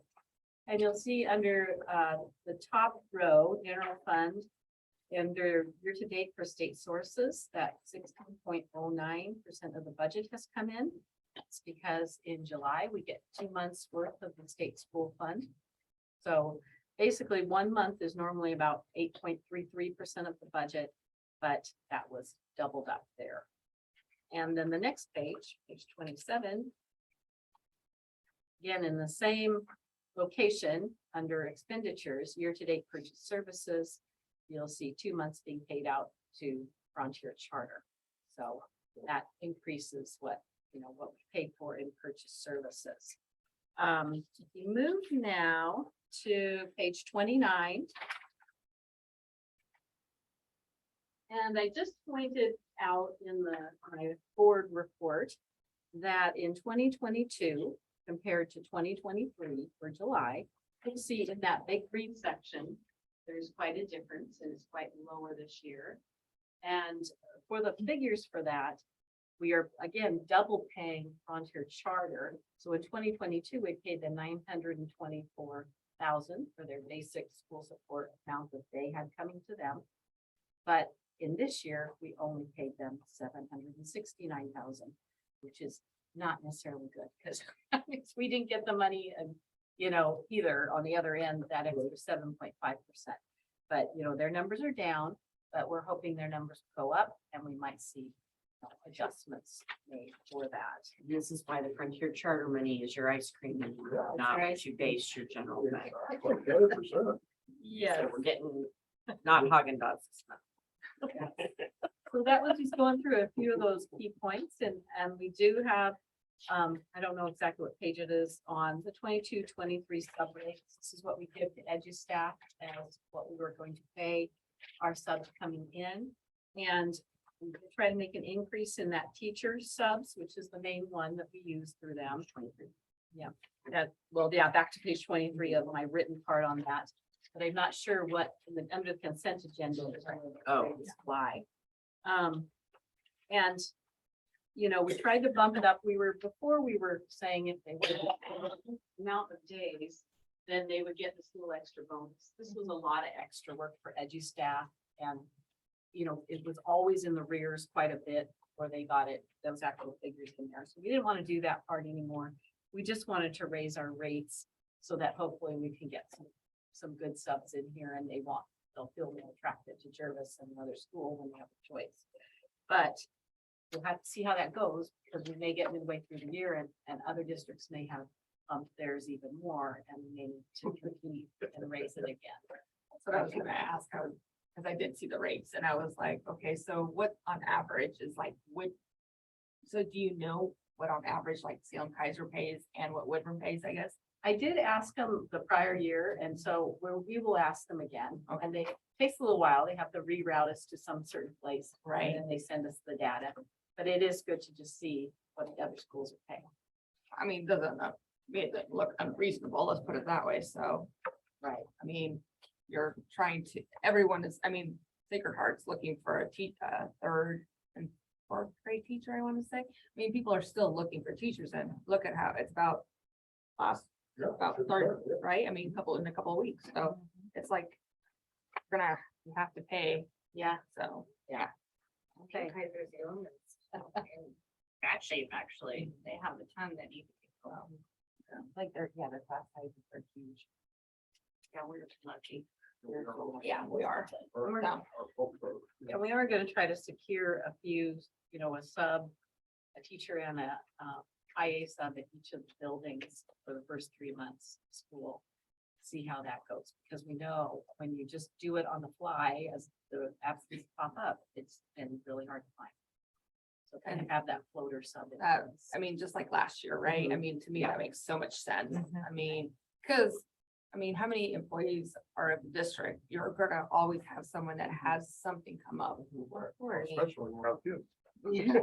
And you'll see under the top row, general fund, under year-to-date for state sources, that 16.09% of the budget has come in. It's because in July, we get 2 months worth of the state school fund. So basically 1 month is normally about 8.33% of the budget, but that was doubled up there. And then the next page, page 27. Again, in the same location, under expenditures, year-to-date purchase services, you'll see 2 months being paid out to Frontier Charter. So that increases what we paid for in purchase services. If you move now to page 29. And I just pointed out in my board report that in 2022, compared to 2023 for July, you'll see in that big green section, there's quite a difference, and it's quite lower this year. And for the figures for that, we are again double paying Frontier Charter. So in 2022, we paid them $924,000 for their basic school support amount that they had coming to them. But in this year, we only paid them $769,000, which is not necessarily good because we didn't get the money and either on the other end, that extra 7.5%. But their numbers are down, but we're hoping their numbers go up and we might see adjustments made for that. This is why the Frontier Charter money is your ice cream and not what you base your general fund. 100%. Yes. So we're getting not Haagen-Dazs. So that was just going through a few of those key points, and we do have, I don't know exactly what page it is on the 22-23 subrates. This is what we give to edu staff as what we were going to pay our subs coming in. And we try to make an increase in that teacher subs, which is the main one that we use through them. 23. Yeah, back to page 23 of my written part on that. But I'm not sure what under the consent agenda is. Why. And we tried to bump it up. Before we were saying if they were amount of days, then they would get this little extra bonus. This was a lot of extra work for edu staff, and it was always in the rears quite a bit where they got it, those actual figures in there. So we didn't want to do that part anymore. We just wanted to raise our rates so that hopefully we can get some good subs in here, and they'll feel more attracted to Jervis and another school when they have a choice. But we'll have to see how that goes, because we may get midway through the year and other districts may have bumped theirs even more, and we may need to compete and raise it again. So I was gonna ask, because I did see the rates and I was like, okay, so what on average is like, so do you know what on average like Salem Kaiser pays and what Woodburn pays, I guess? I did ask them the prior year, and so we will ask them again. Okay. And it takes a little while. They have to reroute us to some certain place. Right. And then they send us the data. But it is good to just see what the other schools are paying. I mean, it doesn't look unreasonable, let's put it that way, so. Right. I mean, you're trying to, everyone is, I mean, Sacred Heart's looking for a third and fourth grade teacher, I want to say. I mean, people are still looking for teachers and look at how it's about about third, right? I mean, in a couple of weeks. So it's like, you have to pay. Yeah. So, yeah. Okay. Bad shape, actually. They have a ton that need to be. Like their class sizes are huge. Yeah, we're lucky. Yeah, we are. And we are gonna try to secure a few, a sub, a teacher and a IA sub at each of the buildings for the first 3 months of school. See how that goes, because we know when you just do it on the fly as the absences pop up, it's been really hard to find. So kind of have that floater sub. in place. I mean, just like last year, right? I mean, to me, that makes so much sense. I mean, because, how many employees are at the district? You're gonna always have someone that has something come up. Especially when we're kids. Yeah,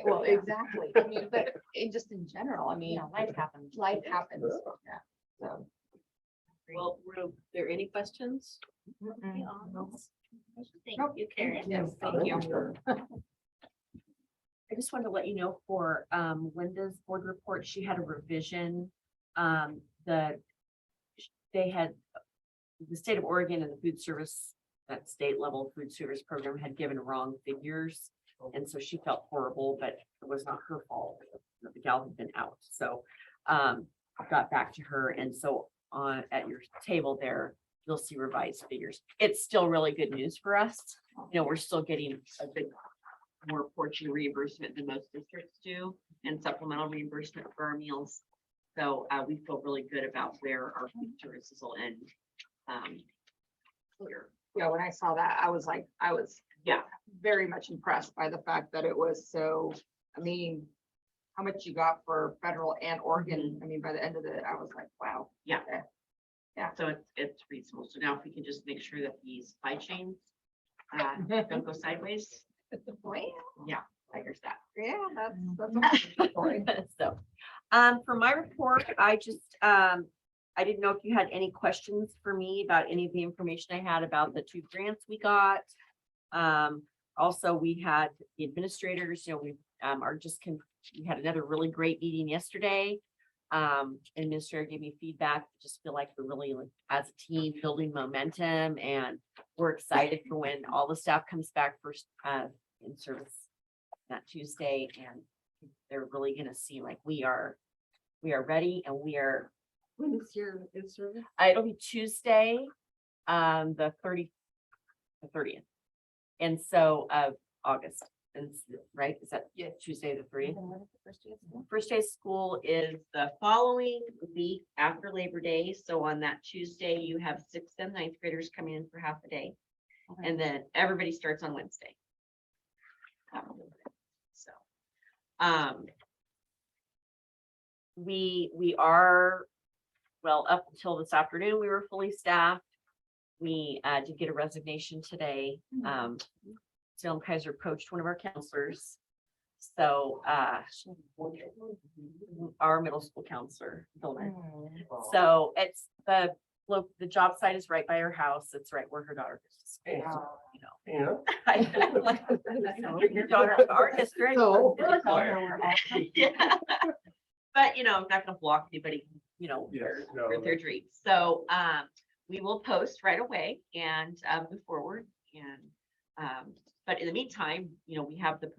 well, exactly. I mean, but just in general, Life happens. life happens. Yeah. So. Well, were there any questions? Thank Nope. you, Karen. Yes, thank you. I just wanted to let you know for Linda's board report, she had a revision. The state of Oregon and the food service, that state level food service program had given wrong figures. And so she felt horrible, but it was not her fault. The gal had been out. So I got back to her. And so at your table there, you'll see revised figures. It's still really good news for us. We're still getting a big more portion reimbursement than most districts do and supplemental reimbursement for our meals. So we feel really good about where our food services will end. Here. Yeah, when I saw that, I was very much impressed by the fact that it was so, how much you got for federal and Oregon. By the end of it, I was like, wow. Yeah. Okay. Yeah. So it's reasonable. So now if we can just make sure that the supply chains don't go sideways. Well, Yeah, figures that. yeah, that's. So, for my report, I just, I didn't know if you had any questions for me about any of the information I had about the 2 grants we got. Also, we had the administrators, we we had another really great meeting yesterday. Administrator gave me feedback, just feel like we're really as a team building momentum, and we're excited for when all the staff comes back first in service that Tuesday, and they're really gonna see like we are ready, and we are. When is your in service? It'll be Tuesday, the 30th. And so of August, right? Is that Tuesday the 30th? First day of school is the following week after Labor Day. So on that Tuesday, you have 6th and 9th graders coming in for half a day. And then everybody starts on Wednesday. We are, well, up until this afternoon, we were fully staffed. We did get a resignation today. Salem Kaiser poached one of our counselors. So our middle school counselor, Vilma. So it's the job site is right by her house. It's right where her daughter goes to school. So, Yeah. your daughter, our district. Yeah. But I'm not gonna block anybody, for their dreams. So we will post right away and move forward. And but in the meantime, we have the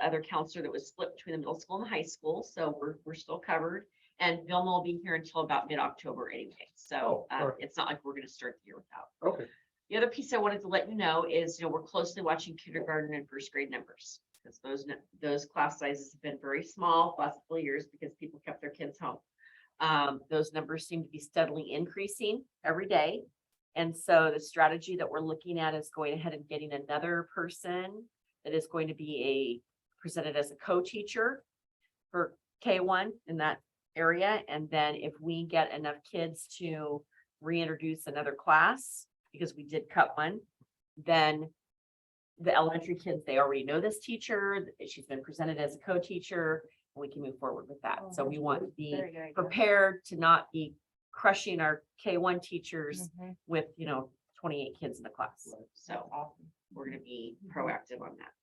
other counselor that was split between the middle school and the high school. So we're still covered. And Vilma will be here until about mid-October anyway. So it's not like we're gonna start the year without. Okay. The other piece I wanted to let you know is, we're closely watching kindergarten and first grade numbers. Because those class sizes have been very small last couple of years because people kept their kids home. Those numbers seem to be steadily increasing every day. And so the strategy that we're looking at is going ahead and getting another person that is going to be presented as a co-teacher for K1 in that area. And then if we get enough kids to reintroduce another class, because we did cut one, then the elementary kids, they already know this teacher. She's been presented as a co-teacher. We can move forward with that. So we want to be prepared to not be crushing our K1 teachers Mhm. with, 28 kids in the class. So awesome. We're gonna be proactive on that.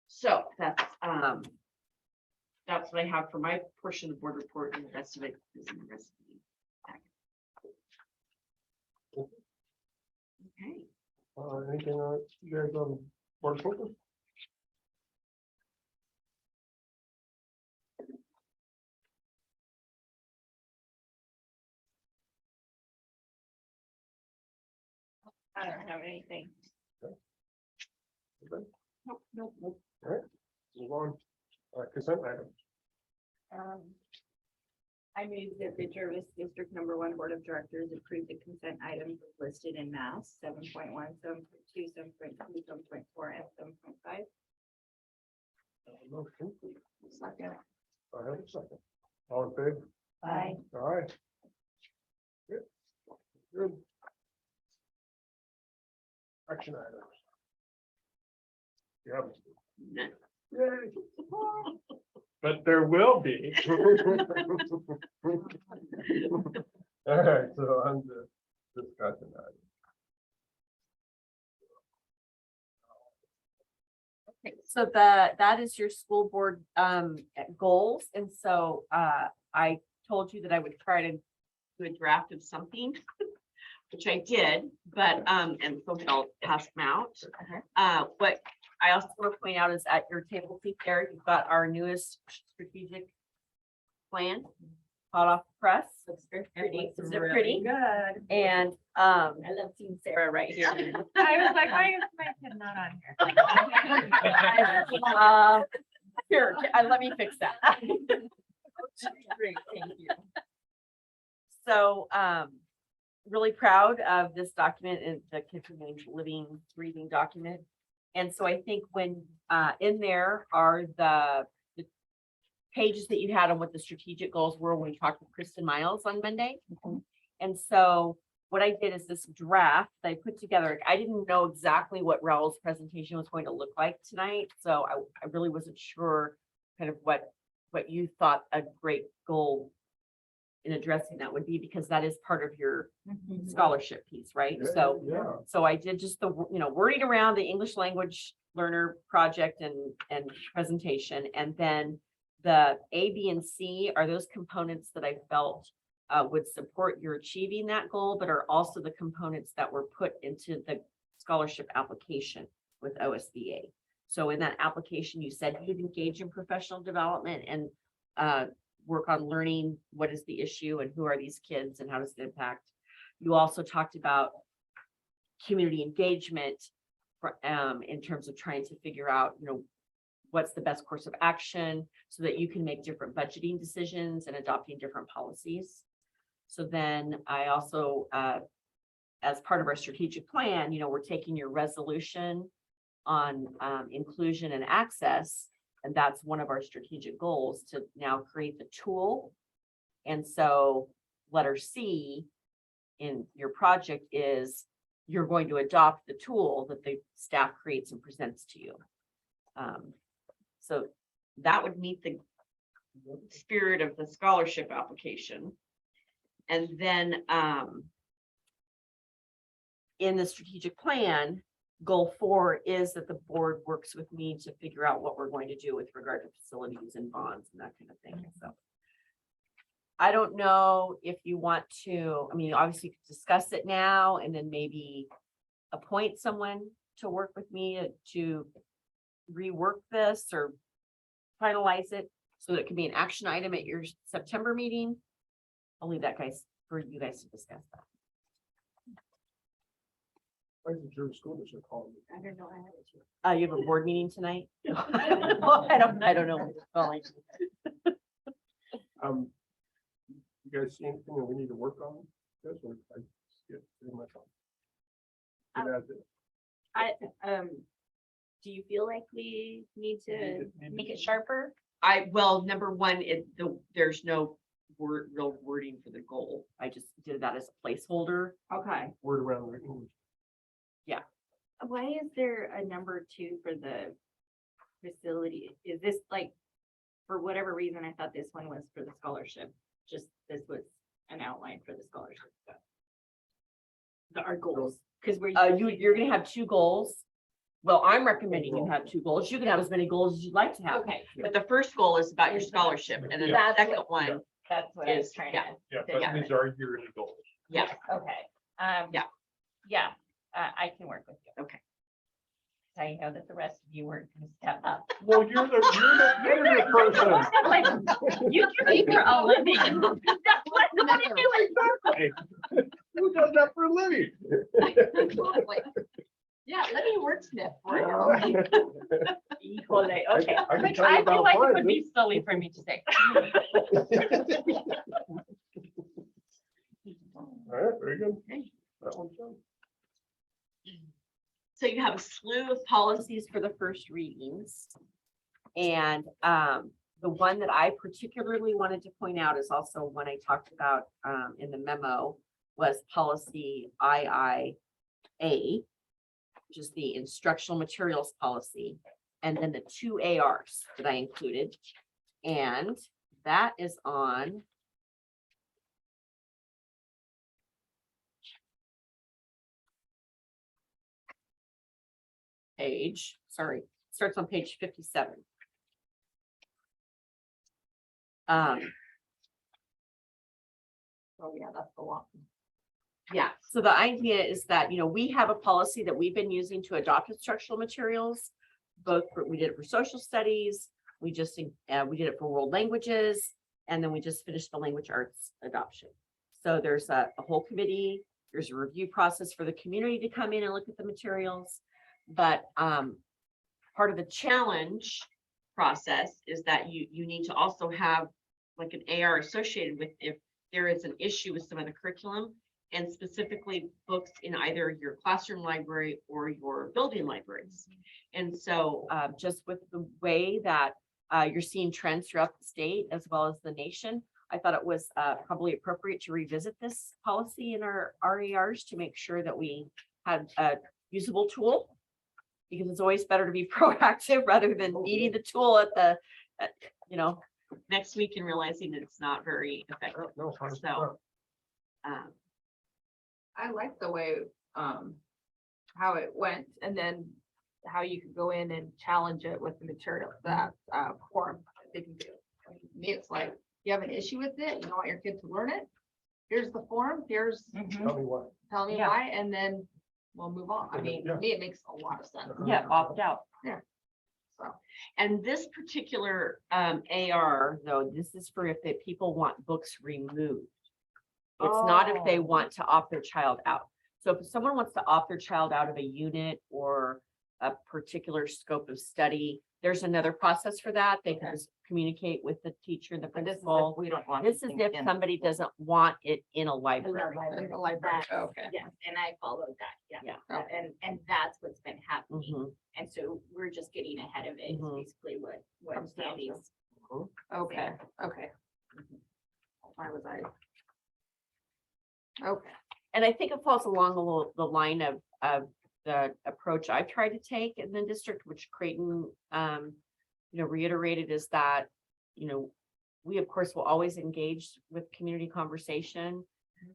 So that's what I have for my portion of the board report, and the rest of it is in the rest of the packet. Okay. Anything you guys on board focus? I don't have anything. Okay. Nope. All right, move on. Consent items. I move that the Jervis District Number One Board of Directors approve the consent items listed in Mass 7.1, 7.2, 7.3, 7.4, and 7.5. Motion. Second. I have a second. All in favor? Aye. All right. Good. Good. Action items. Yeah. Yay. But there will be. All right, so on the discussion item. So that is your school board goals. And so I told you that I would try to do a draft of something, which I did, but and so I'll pass them out. What I also want to point out is at your table seat there, you've got our newest strategic plan, hot off the press. Looks very pretty. Is it pretty? Good. And I love seeing Sarah right here. I was like, why is my kid not on here? here, let me fix that. Great, thank you. So, really proud of this document and the continuing living, breathing document. And so I think when, in there are the pages that you had on what the strategic goals were when we talked with Kristen Miles on Monday. And so what I did is this draft that I put together. I didn't know exactly what Raul's presentation was going to look like tonight. So I really wasn't sure kind of what you thought a great goal in addressing that would be, because that is part of your scholarship piece, right? Yeah, So, yeah. so I did just the, wording around the English language learner project and presentation. And then the A, B, and C are those components that I felt would support your achieving that goal, but are also the components that were put into the scholarship application with OSBA. So in that application, you said you'd engage in professional development and work on learning what is the issue and who are these kids and how does it impact. You also talked about community engagement in terms of trying to figure out, what's the best course of action so that you can make different budgeting decisions and adopting different policies. So then I also, as part of our strategic plan, we're taking your resolution on inclusion and access. And that's one of our strategic goals, to now create the tool. And so letter C in your project is you're going to adopt the tool that the staff creates and presents to you. So that would meet the spirit of the scholarship application. And then in the strategic plan, goal 4 is that the board works with me to figure out what we're going to do with regard to facilities and bonds and that kind of thing. So I don't know if you want to, obviously you could discuss it now and then maybe appoint someone to work with me to rework this or finalize it so that it can be an action item at your September meeting. I'll leave that for you guys to discuss that. Why did your school district call me? I don't know. I have it. You have a board meeting tonight? I don't know what it's calling. You guys see anything that we need to work on? This or I skip pretty much on. That's it. Do you feel like we need to make it sharper? Number one, there's no real wording for the goal. I just did that as a placeholder. Okay. Word around the English. Why is there a number 2 for the facility? Is this like, for whatever reason, I thought this one was for the scholarship, just this was an outline for the scholarship. Our goals, because we're. You're gonna have two goals. Well, I'm recommending you have two goals. You can have as many goals as you'd like to have. Okay, But the first goal is about your scholarship and then the That's second what- one, that's what I was Is- trying yeah. to. Yeah, Yeah. but these are yearly goals. yeah, Okay. Yeah. Yeah, I can work with you. Okay. I know that the rest of you weren't gonna step up. Well, you're the person. You can be for a living. That's what I'm doing. Who does that for a living? Yeah, let me wordsmith for you. Equally, okay. I can Which tell you I feel about like it mine, would be silly for me to say. All right, very good. That one's done. So you have a slew of policies for the first readings. And the one that I particularly wanted to point out is also one I talked about in the memo was policy IIA, which is the instructional materials policy, and then the two ARs that I included. And that is on starts on page 57. Oh, yeah, that's the one. Yeah, so the idea is that, we have a policy that we've been using to adopt instructional materials. We did it for social studies, we did it for world languages, and then we just finished the language arts adoption. So there's a whole committee, there's a review process for the community to come in and look at the materials. But part of the challenge process is that you need to also have like an AR associated with if there is an issue with some of the curriculum, and specifically books in either your classroom library or your building libraries. And so just with the way that you're seeing trends throughout the state as well as the nation, I thought it was probably appropriate to revisit this policy in our RARs to make sure that we had a usable tool. Because it's always better to be proactive rather than needing the tool next week and realizing that it's not very effective. No, So, I like the way, how it went and then how you could go in and challenge it with the material that, form. They can do. I mean, to me, it's like, you have an issue with it, you don't want your kid to learn it. Here's the form, here's, Tell me what. tell me Yeah. why, and then we'll move on. I mean, Yeah. to me, it makes a lot of sense. yeah, opt out. So, And this particular AR, though, this is for if the people want books removed. It's not if they Oh. want to opt their child out. So if someone wants to opt their child out of a unit or a particular scope of study, there's another process for that. They can just communicate with the teacher, the but this is principal. if we don't want. This is things if in. somebody doesn't want it in a library. in the library, okay. Yes, and I followed that, Yeah. yeah, and that's what's been happening, Mhm, and so we're just getting ahead of it, is Mhm. basically what Comes down to. Sandy's. Okay, okay. Why was I? Okay. And I think it falls along the line of the approach I've tried to take in the district, which Creighton, reiterated is that, we of course will always engage with community conversation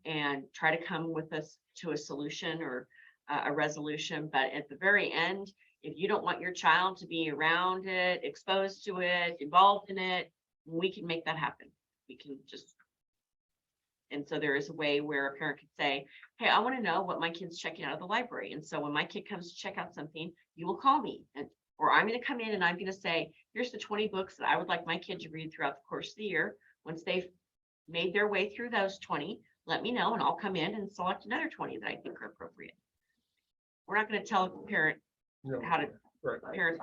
and try to come with us to a solution or a resolution. But at the very end, if you don't want your child to be around it, exposed to it, involved in it, we can make that happen. We can just. And so there is a way where a parent could say, hey, I want to know what my kid's checking out of the library. And so when my kid comes to check out something, you will call me or I'm going to come in and I'm going to say, here's the 20 books that I would like my kid to read throughout the course of the year. Once they've made their way through those 20, let me know and I'll come in and select another 20 that I think are appropriate. We're not going to tell a parent No, how to right. parent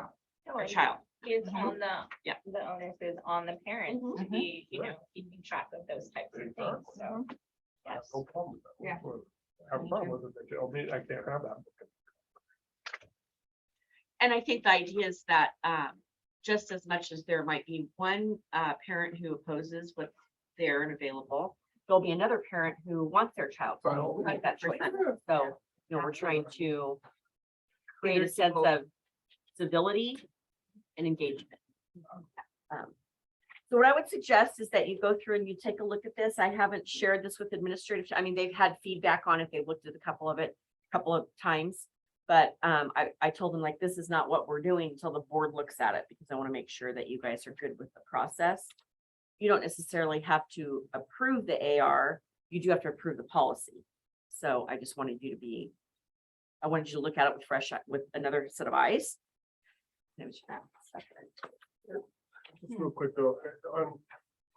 a child. Is Mhm. on the, Yeah. the onus is on the parent to Mhm. be, keeping track of those types of things, so. I have Yes. no problem with that. Yeah. I have a problem with it. They tell me I can't have that. And I think the idea is that just as much as there might be one parent who opposes what's there and available, there'll be another parent who wants their child to make that choice. So, we're trying to create a sense of civility and engagement. So what I would suggest is that you go through and you take a look at this. I haven't shared this with administrative, I mean, they've had feedback on it. They've looked at a couple of times. But I told them like, this is not what we're doing until the board looks at it, because I want to make sure that you guys are good with the process. You don't necessarily have to approve the AR, you do have to approve the policy. So I just wanted you to I wanted you to look at it with another set of eyes. Just real quick though,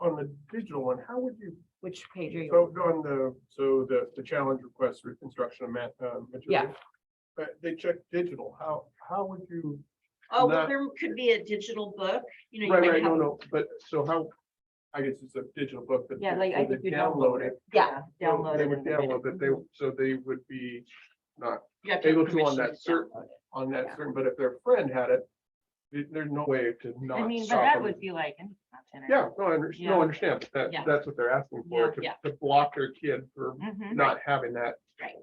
on the digital one, how would you, Which page are you? so on the challenge request for instruction of material? Yeah. They check digital, how would you? Oh, well, not- there could be a digital book, you know. you Right, might right, have- no, but so how, I guess it's a digital book, but. Yeah, like I so they think you download it. Yeah, download They it. would and then- download it, so they would be not You have to able have to on permission that certain, download it. on that Yeah. certain, but if their friend had it, there's no way to I not mean, but stop that them. would be like. Yeah, no, I Yeah. understand, but Yeah. that's what they're asking Yeah, for, yeah. to block their kid for Mhm. not having that. Right.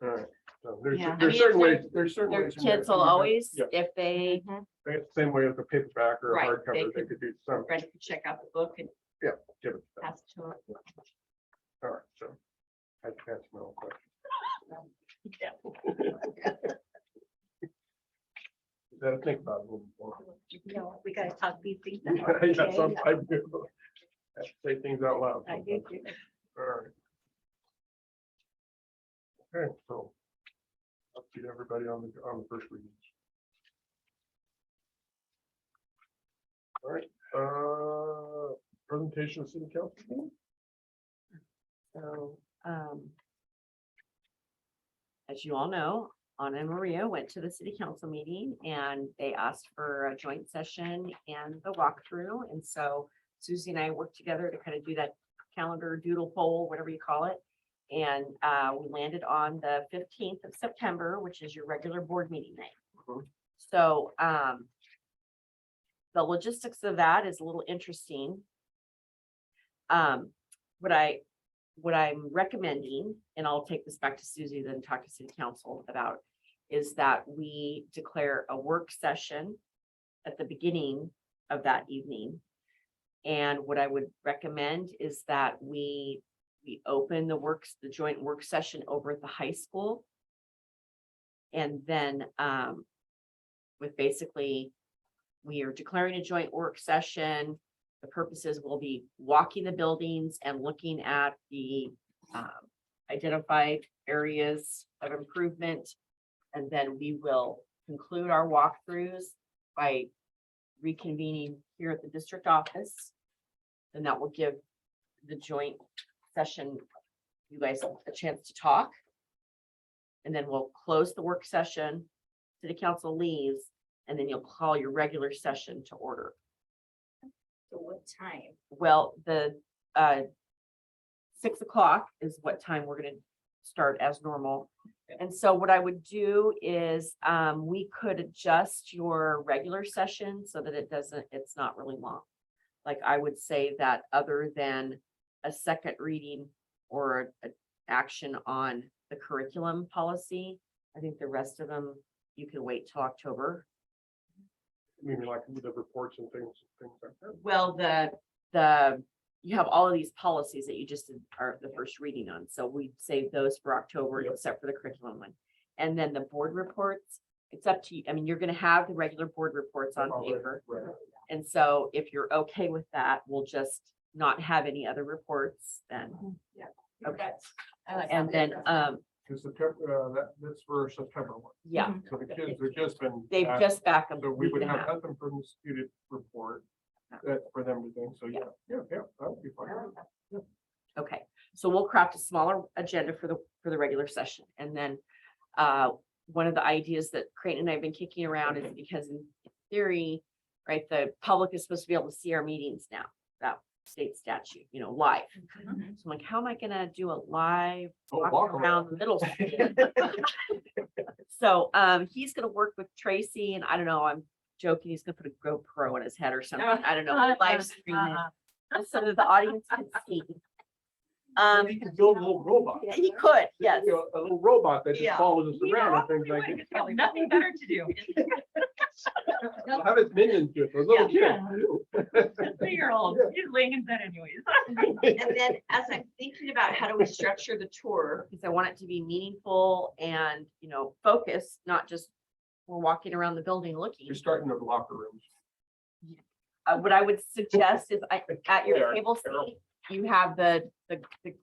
All right, so there's, Yeah. there's I mean, certain if ways, there's certain Their ways. in there kids to will do that. always, Yeah, if they, the same way as a paperback or a Right, they hardcover, they could- could do some, friend could check out the book and give it. to them. pass it to them. All right, so. I that's my own question. You gotta think about it a little more. No, we gotta talk these things. Yeah, out. sometimes I do. I have to say things out loud. I do sometimes. too. All right. Okay, so. Update everybody on the first readings. All right, presentation of city council. meeting? So, as you all know, Anna and Maria went to the city council meeting and they asked for a joint session and the walkthrough. And so Susie and I worked together to kind of do that calendar doodle poll, whatever you call it. And we landed on the 15th of September, which is your regular board meeting night. Mhm. So the logistics of that is a little interesting. What I'm recommending, and I'll take this back to Susie, then talk to city council about, is that we declare a work session at the beginning of that evening. And what I would recommend is that we open the joint work session over at the high school. And then with basically, we are declaring a joint work session. The purposes will be walking the buildings and looking at the identified areas of improvement. And then we will conclude our walkthroughs by reconvening here at the district office. And that will give the joint session, you guys a chance to talk. And then we'll close the work session, city council leaves, and then you'll call your regular session to order. So what time? Well, the 6 o'clock is what time we're gonna start as normal. And so what I would do is we could adjust your regular session so that it's not really long. Like I would say that other than a second reading or an action on the curriculum policy, I think the rest of them, you can wait till October. I mean, like the reports and things like that. Well, you have all of these policies that you just are the first reading on, so we save those for October, Yep. except for the curriculum one. And then the board reports, it's up to you, I mean, you're gonna have the regular board reports on paper. Right. And so if you're okay with that, we'll just not have any other reports then. Okay, I like and that. then, Because September, that's for September one. yeah, So the kids have just been. they've back, just back a So we week would and a have half. nothing from the student report. That's for them to think, so yeah, that would be fine. Okay, so we'll craft a smaller agenda for the regular session, and then one of the ideas that Creighton and I have been kicking around is because in theory, right, the public is supposed to be able to see our meetings now, that state statute, live. So I'm like, how am I gonna do a live walk around the middle school? So he's gonna work with Tracy, and I don't know, I'm joking, he's gonna put a GoPro on his head or something, I don't know, live stream it, so that the audience can see. You could build a little robot. Yeah, he could, yes. You know, a little robot that just Yeah. follows us around and things like that. Nothing better to do. I'll have his minions do it, those little Yeah. kids. 3-year-old, he's laying in bed anyways. And then as I'm thinking about how do we structure the tour, because I want it to be meaningful and, focused, not just we're walking around the building looking. You're starting with locker rooms. What I would suggest is at They your are table terrible. seat, you have the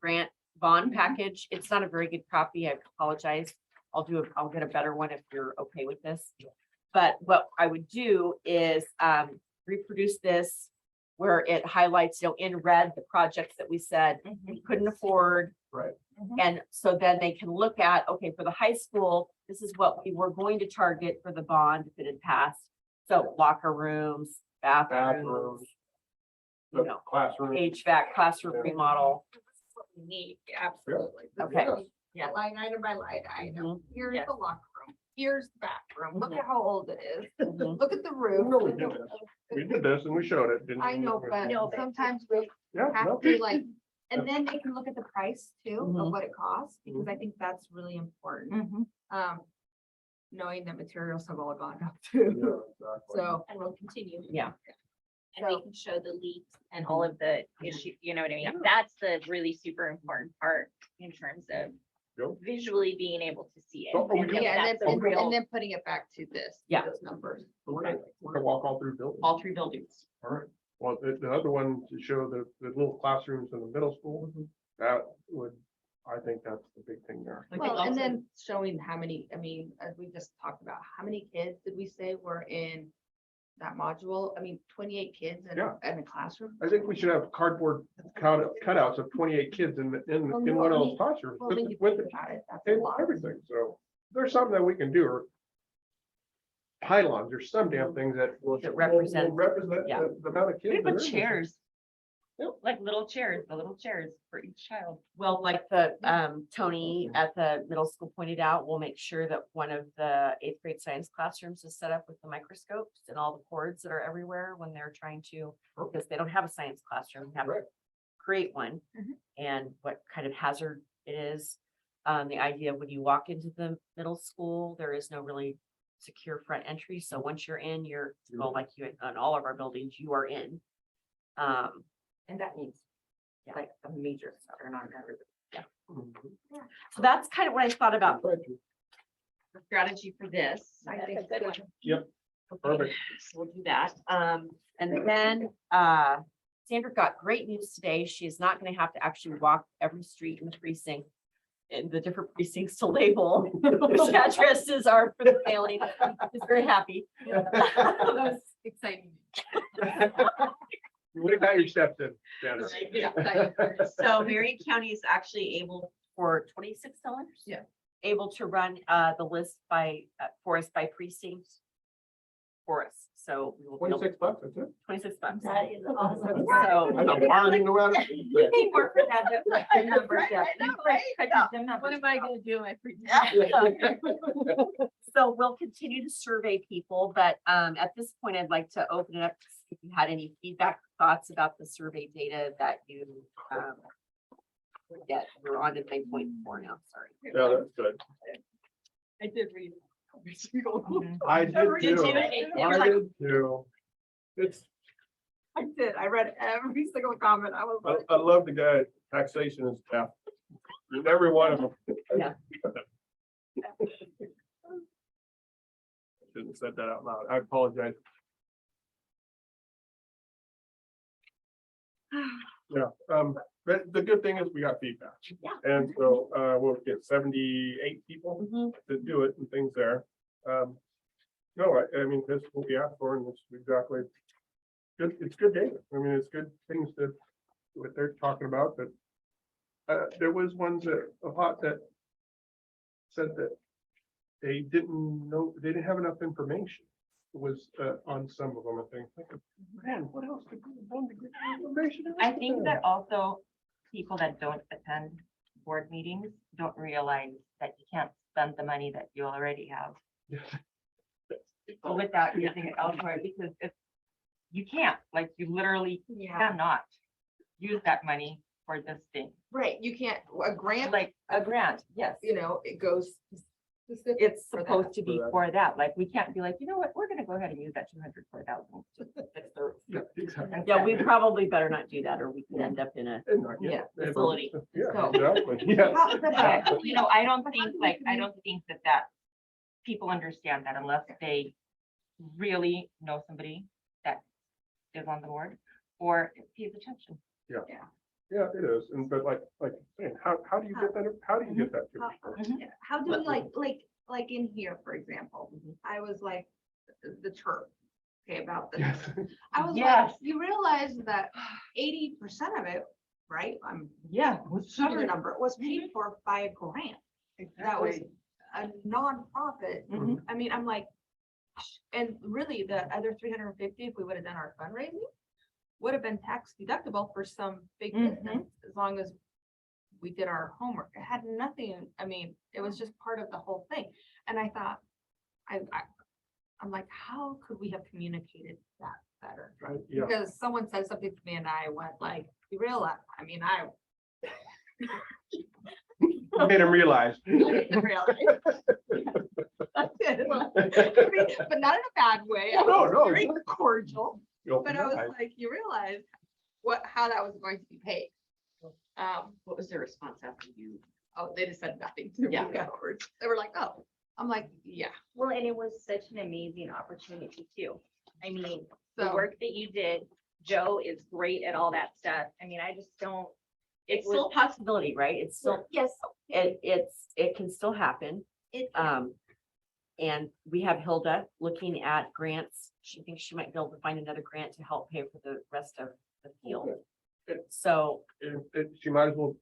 grant bond package. It's not a very good copy. I apologize. I'll get a better one if you're okay with this. But what I would do is reproduce this where it highlights, in red, the projects that we said we couldn't afford. Right. And so then they can look at, okay, for the high school, this is what we were going to target for the bond if it had passed. So locker rooms, bathrooms, Bathrooms, you know, classroom. HVAC, classroom remodel. Neat, absolutely. Okay. Yeah, line item by line item. Here's Yeah. the locker room. Here's the bathroom. Look at how old it is. Mhm. Look at the roof. No, we did this. We did this and we showed it. didn't I we? know, but sometimes we Yeah, no, have to like, and then they can look at the price too Mhm. of what it costs, because I think that's really important. Knowing that materials have all gone up yeah, too. exactly. So, And we'll continue. Yeah. And we can show the leaks and all of the issue, You know what I mean? Yeah. that's the really super important part in terms of Yep. visually being able to see it. So, oh, And yeah, yeah, that's and the then, real- and then putting it back to this. Yeah. Those numbers. So we're gonna walk all through buildings. All three buildings. All right. Well, the other one to show the little classrooms in the middle school, that would, I think that's the big thing there. I think Well, and also- then showing how many, I mean, as we just talked about, how many kids did we say were in that module? I mean, 28 kids in, Yeah. in a classroom? I think we should have cardboard cutouts of 28 kids in Well, in no, one of I those mean, classrooms Well, when you with think about it, that's a table, lot. everything. So there's something that we can do, or pylons, there's some damn things that will That represent- represent yeah. the amount of kids. We that put are in there. chairs. Yep. Like little chairs, the little chairs for each child. Well, like the Tony at the middle school pointed out, we'll make sure that one of the 8th grade science classrooms is set up with the microscopes and all the cords that are everywhere when they're trying to, because they don't have a science classroom, have to Right. create one. Mhm. And what kind of hazard it is. The idea when you walk into the middle school, there is no really secure front entry. So once you're in, well, like you, on all of our buildings, you are in. And that needs like a major turn on everything. Mhm. So that's kind of what I thought about Right, too. the strategy for this. I That's think a good one. Yep, perfect. So we'll do that. And then, Sandra got great news today. She is not gonna have to actually walk every street in the precinct. In the different precincts to label which addresses are for the failing. She's very happy. That was exciting. You would have got your steps in, Sandra. So Marion County is actually able for $26. Yeah. Able to run the list for us by precinct. For us, so we will. be able- $26, that's it. $26. That is awesome. So. I'm not borrowing the weather. We pay more for that than membership. What am I gonna do in my free So we'll continue to survey people, but at this point, I'd like to open it up to see if you had any feedback, thoughts about the survey data that you get. We're on to 9.4 now, sorry. Yeah, that's good. I did read. I did Did you? too. It was I like- did too. It's, I did. I read every single comment. I was like. I love the guy, taxation is tough. Every one of them. Yeah. Shouldn't have said that out loud. I apologize. Yeah, but the good thing is we got feedback. Yeah. And so, we'll get 78 people Mhm. to do it and things there. No, I mean, this is what we asked for and it's exactly good. It's good data. I mean, it's good things that, what they're talking about, but there was ones that, a lot that said that they didn't know, they didn't have enough information was on some of them, I think. Man, what else could be done to get the information? I think that also people that don't attend board meetings don't realize that you can't spend the money that you already have without using it elsewhere, because if you can't, like, you literally Yeah, cannot use that money for this thing, right. You can't, a grant, like a grant, yes. you know, it goes, Specific It's for that. supposed to be For that. for that. Like, we can't be like, you know what, we're gonna go ahead and use that 200 for 1,000. to fix the roof." Yeah, exactly. Yeah, we probably better not do that or we could end up in a And not- Yeah, facility. Yeah, So- exactly, yeah. But, you know, I don't think that people understand that unless they really know somebody that is on the board or pays attention. Yeah, it is, and but like, saying, how do you get that, how do you get that to How- her? Yeah, How do we like in here, for example, I was like, the turf, okay, about the, Yes. I was like, Yes. you realize that 80% of it, right? I'm Yeah. shooting a number, was paid for by a grant. That was a nonprofit. Mhm. I mean, I'm like, and really the other 350, if we would have done our fundraising, would have been tax deductible for some big business, as long as we did our homework. It had nothing, I mean, it was just part of the whole thing. And I thought, I'm like, how could we have communicated that better? Right, yeah. Because someone said something to me and I went like, you realize, I mean, I Made him realize. didn't realize. I did, well, I mean, but not in a bad way. I No, was no, very it's- cordial, You open but I your was eyes. like, you realize how that was going to be paid. What was their response after you? Oh, they just said nothing to me Yeah. afterwards. They were like, oh, I'm like, yeah. Well, and it was such an amazing opportunity too. I mean, the So, work that you did, Joe is great at all that stuff. I mean, I just don't. It It's still a was, possibility, right? It's still, yes, it can still happen. it, And we have Hilda looking at grants. She thinks she might be able to find another grant to help pay for the rest of the field. So, She might as well,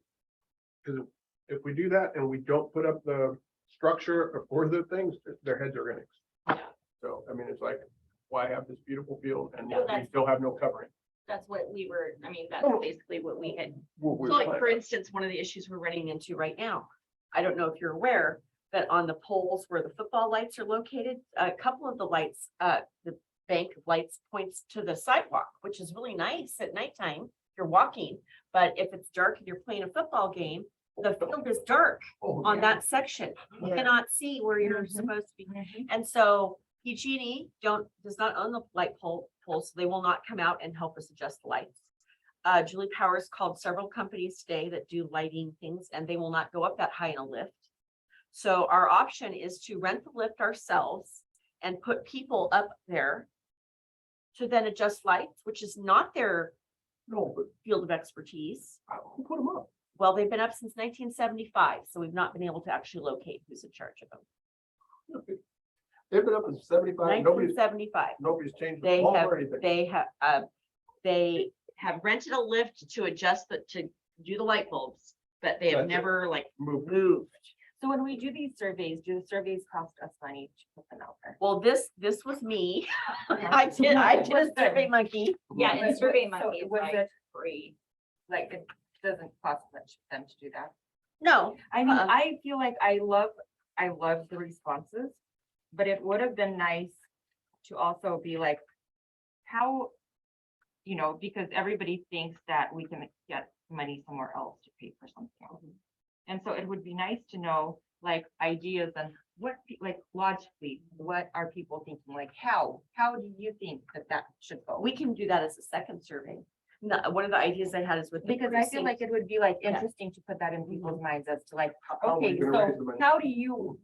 because if we do that and we don't put up the structure or the things, their heads are gonna explode. So, I mean, it's like, why have this beautiful field and Well, we that's- still have no covering? that's what we were, I mean, that's Oh. basically what we had. We're so like, for planning. instance, one of the issues we're running into right now, I don't know if you're aware, but on the poles where the football lights are located, a couple of the lights, the bank of lights points to the sidewalk, which is really nice at nighttime. if You're walking, but if it's dark and you're playing a football game, the field is dark Oh, on that section. You cannot see where you're supposed to be. And so PG&E does not own the light poles, so they will not come out and help us adjust the lights. Julie Powers called several companies today that do lighting things, and they will not go up that high in a lift. So our option is to rent the lift ourselves and put people up there to then adjust lights, which is not their No, but field of expertise. who put them up? Well, they've been up since 1975, so we've not been able to actually locate who's in charge of them. They've been up in 75, nobody's 1975. changed the They bulb have, or anything. they have rented a lift to adjust to do the light bulbs, but they have That's it. never like Moved. moved. So when we do these surveys, do the surveys cost us money to put them out there? Well, this was me. I did a survey monkey. Yeah, and But- Survey so Monkey is was like it- free. Like, it doesn't cost much for them to do that. No, I mean, Uh-uh. I feel like I love the responses, but it would have been nice to also be like, how, you know, because everybody thinks that we can get money somewhere else to pay for something else. And so it would be nice to know, like, ideas and what, like, logically, what are people thinking? Like, how do you think that should go? we can do that as a second survey. No, one of the ideas I had is with. the Because I feel precinct. like it would be like Yeah. interesting to put that in people's minds as to like, How are we okay, gonna raise the so money? how do you,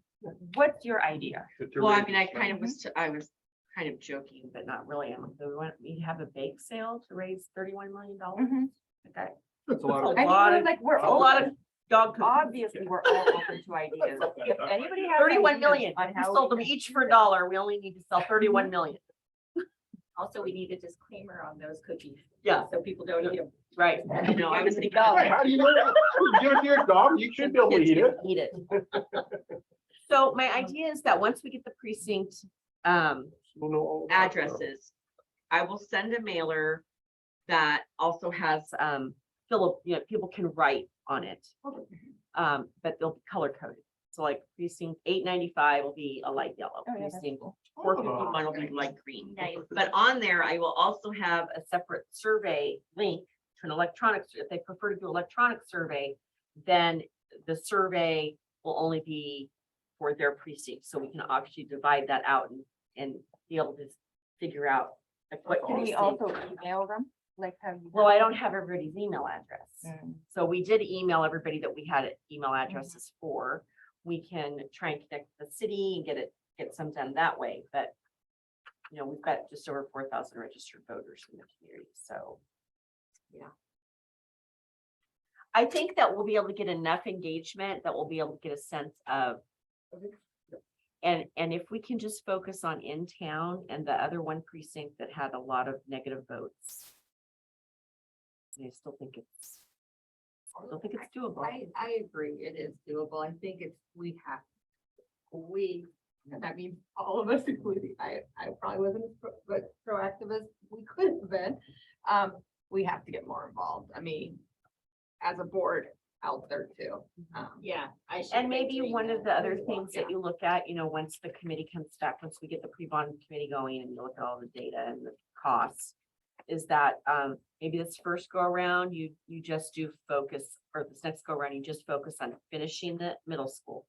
what's your idea? To Well, I raise mean, I the kind of was, I was kind of joking, but not really. We want me to have a bake sale to raise $31 million. Okay. That's a lot of. I I lot mean, of- like, we're A lot open. of dog. cookies. Obviously, we're all open to ideas. If anybody has. 31 ideas million. on We how sold we them can each do for that. $1. We only need to sell 31 million. Also, we need a disclaimer on those cookies, Yeah, so people don't eat them. right. I know, I was thinking. Hey, how do you know that? Give it to your dog, you should be able to Kids eat can it. Eat it. So my idea is that once we get the precinct We'll know all about that. addresses, I will send a mailer that also has Philip, people can write on it. But they'll be color coded. So like precinct 895 will be a light yellow. Oh, yeah, that's Precinct cool. 451 will be light green. Nice. But on there, I will also have a separate survey link to an electronic, if they prefer to do electronic survey, then the survey will only be for their precinct, so we can actually divide that out and be able to figure out. Like what Can we precinct- also email them? Like how you? Well, I don't have everybody's email address. Mm. So we did email everybody that we had email addresses for. We can try and connect with the city and get some done that way, but. You know, we've got just over 4,000 registered voters in the community, so. Yeah. I think that we'll be able to get enough engagement that we'll be able to get a sense of. And if we can just focus on in town and the other one precinct that had a lot of negative votes. I still think it's doable. I agree, it is doable. I think it's, and that means all of us, including, I probably wasn't as proactive as we could have been. We have to get more involved. I mean, as a board out there too. Yeah. And maybe one of the other things that you look at, you know, once the committee comes back, once we get the pre-bond committee going and you look at all the data and the costs. Is that maybe this first go around, you just do focus, or this next go around, you just focus on finishing the middle school.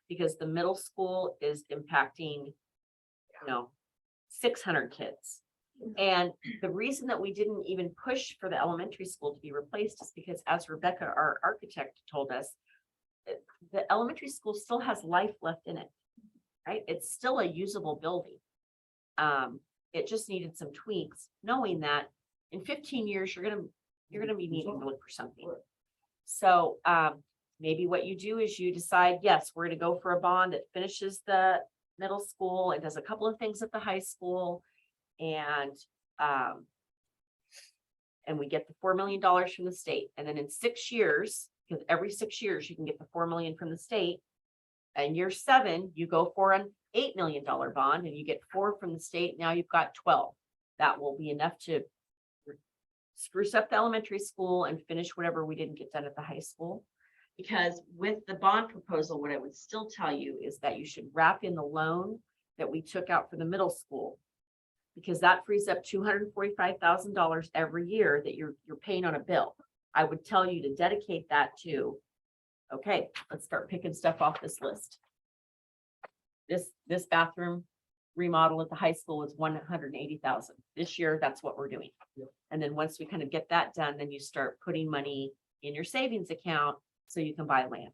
Because the middle school is impacting, 600 kids. And the reason that we didn't even push for the elementary school to be replaced is because, as Rebecca, our architect, told us, the elementary school still has life left in it, right? It's still a usable building. It just needed some tweaks, knowing that in 15 years, you're gonna be needing to look for something. So maybe what you do is you decide, yes, we're gonna go for a bond that finishes the middle school and does a couple of things at the high school. And we get the $4 million from the state. And then in 6 years, because every 6 years you can get the 4 million from the state. And year 7, you go for an $8 million bond and you get 4 from the state. Now you've got 12. That will be enough to spruce up the elementary school and finish whatever we didn't get done at the high school. Because with the bond proposal, what I would still tell you is that you should wrap in the loan that we took out for the middle school. Because that frees up $245,000 every year that you're paying on a bill. I would tell you to dedicate that to, okay, let's start picking stuff off this list. This bathroom remodel at the high school was $180,000. This year, that's what we're doing. And then once we kind of get that done, then you start putting money in your savings account so you can buy land.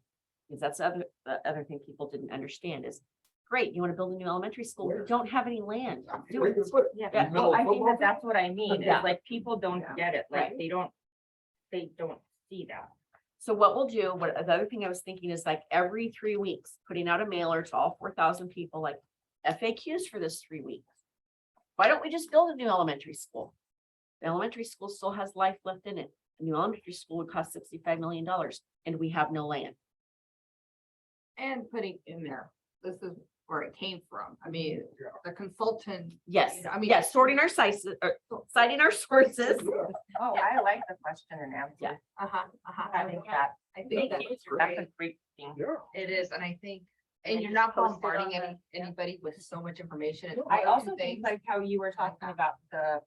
Because that's the other thing people didn't understand is, great, you want to build a new elementary school, we don't have any land. Do it. Yeah, well, I think that's what I mean, Yeah. is like, people don't get it, like, Right. they don't see that. So what we'll do, the other thing I was thinking is like every 3 weeks, putting out a mailer to all 4,000 people, like FAQs for this 3 weeks. Why don't we just build a new elementary school? The elementary school still has life left in it. A new elementary school would cost $65 million and we have no land. And putting in there, this is where it came from. I mean, the consultant. Yes, I mean- yes, sorting our sites, citing our sources. Oh, I like the question and answer. Yeah. I think that, I think that's that's great. a great thing. Yeah. It is, and I think, And and you're just not post it bombarding on anybody with so much information. It's I one or also two think things. like how you were talking about the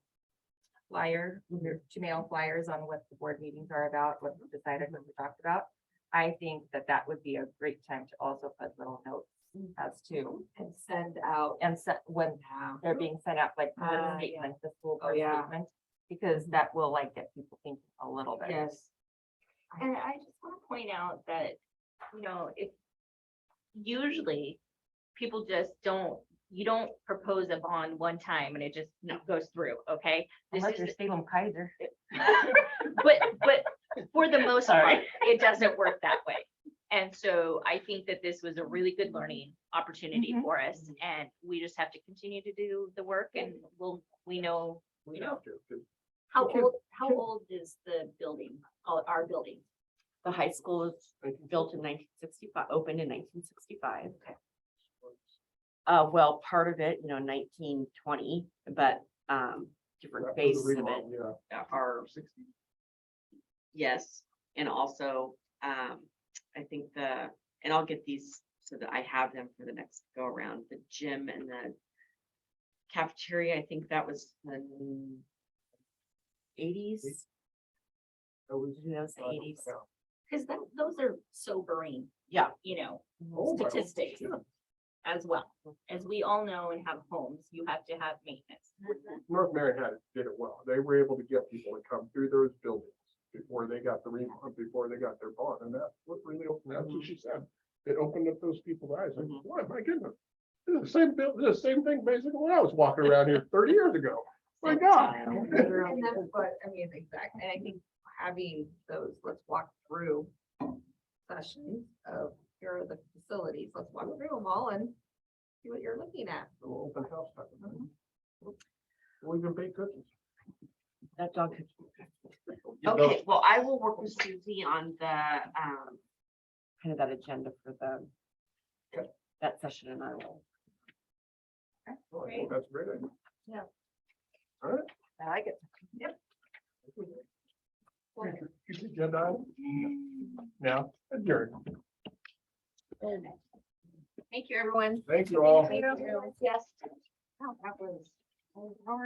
flyer, to mail flyers on what the board meetings are about, what we decided, what we talked about. I think that would be a great time to also put little notes as to, And send out. and when they're being sent out, like Yeah. statement, the school Oh, board yeah. statement, because that will like get people thinking a little bit. Yes. And I just want to point out that, if usually people just you don't propose a bond one time and it just goes through, okay? This Unless you're is, Salem Kaiser. but for the most Sorry. part, it doesn't work that way. And so I think that this was a really good learning opportunity Mhm. for us, and we just have to continue to do the work, and we know. How old is the building, our building? The high school was built in 1965, opened in 1965. Okay. Well, part of it, 1920, but different phases of it are, yes. And also, I think and I'll get these so that I have them for the next go around, the gym and the cafeteria, I think that was the 80s. Those 80s. Because those are sobering. Yeah. Oh, Statistics. as well. As we all know and have homes, you have to have maintenance. North Marion did it well. They were able to get people to come through those buildings before they got the remodel, before they got their bond, and that's what really opened, that's what she said. It opened up those people's eyes, like, what, my goodness. This is the same bill, this is the same thing basically when I was walking around here 30 years ago. My God. And that's what, I mean, exactly, and I think having those, let's walk through sessions of, here are the facilities, let's walk through them all and see what you're looking at. Little open house type of thing. We'll even bake cookies. That dog. could- Yeah, Okay, well, I will work with Susie on the, kind of that agenda for the, that session, and I will. Oh, I think that's a great idea. Yeah. All right. I like it. Future agenda item? Now, adjourned. Thank you, everyone. Thank you all. Yes. Oh, that was.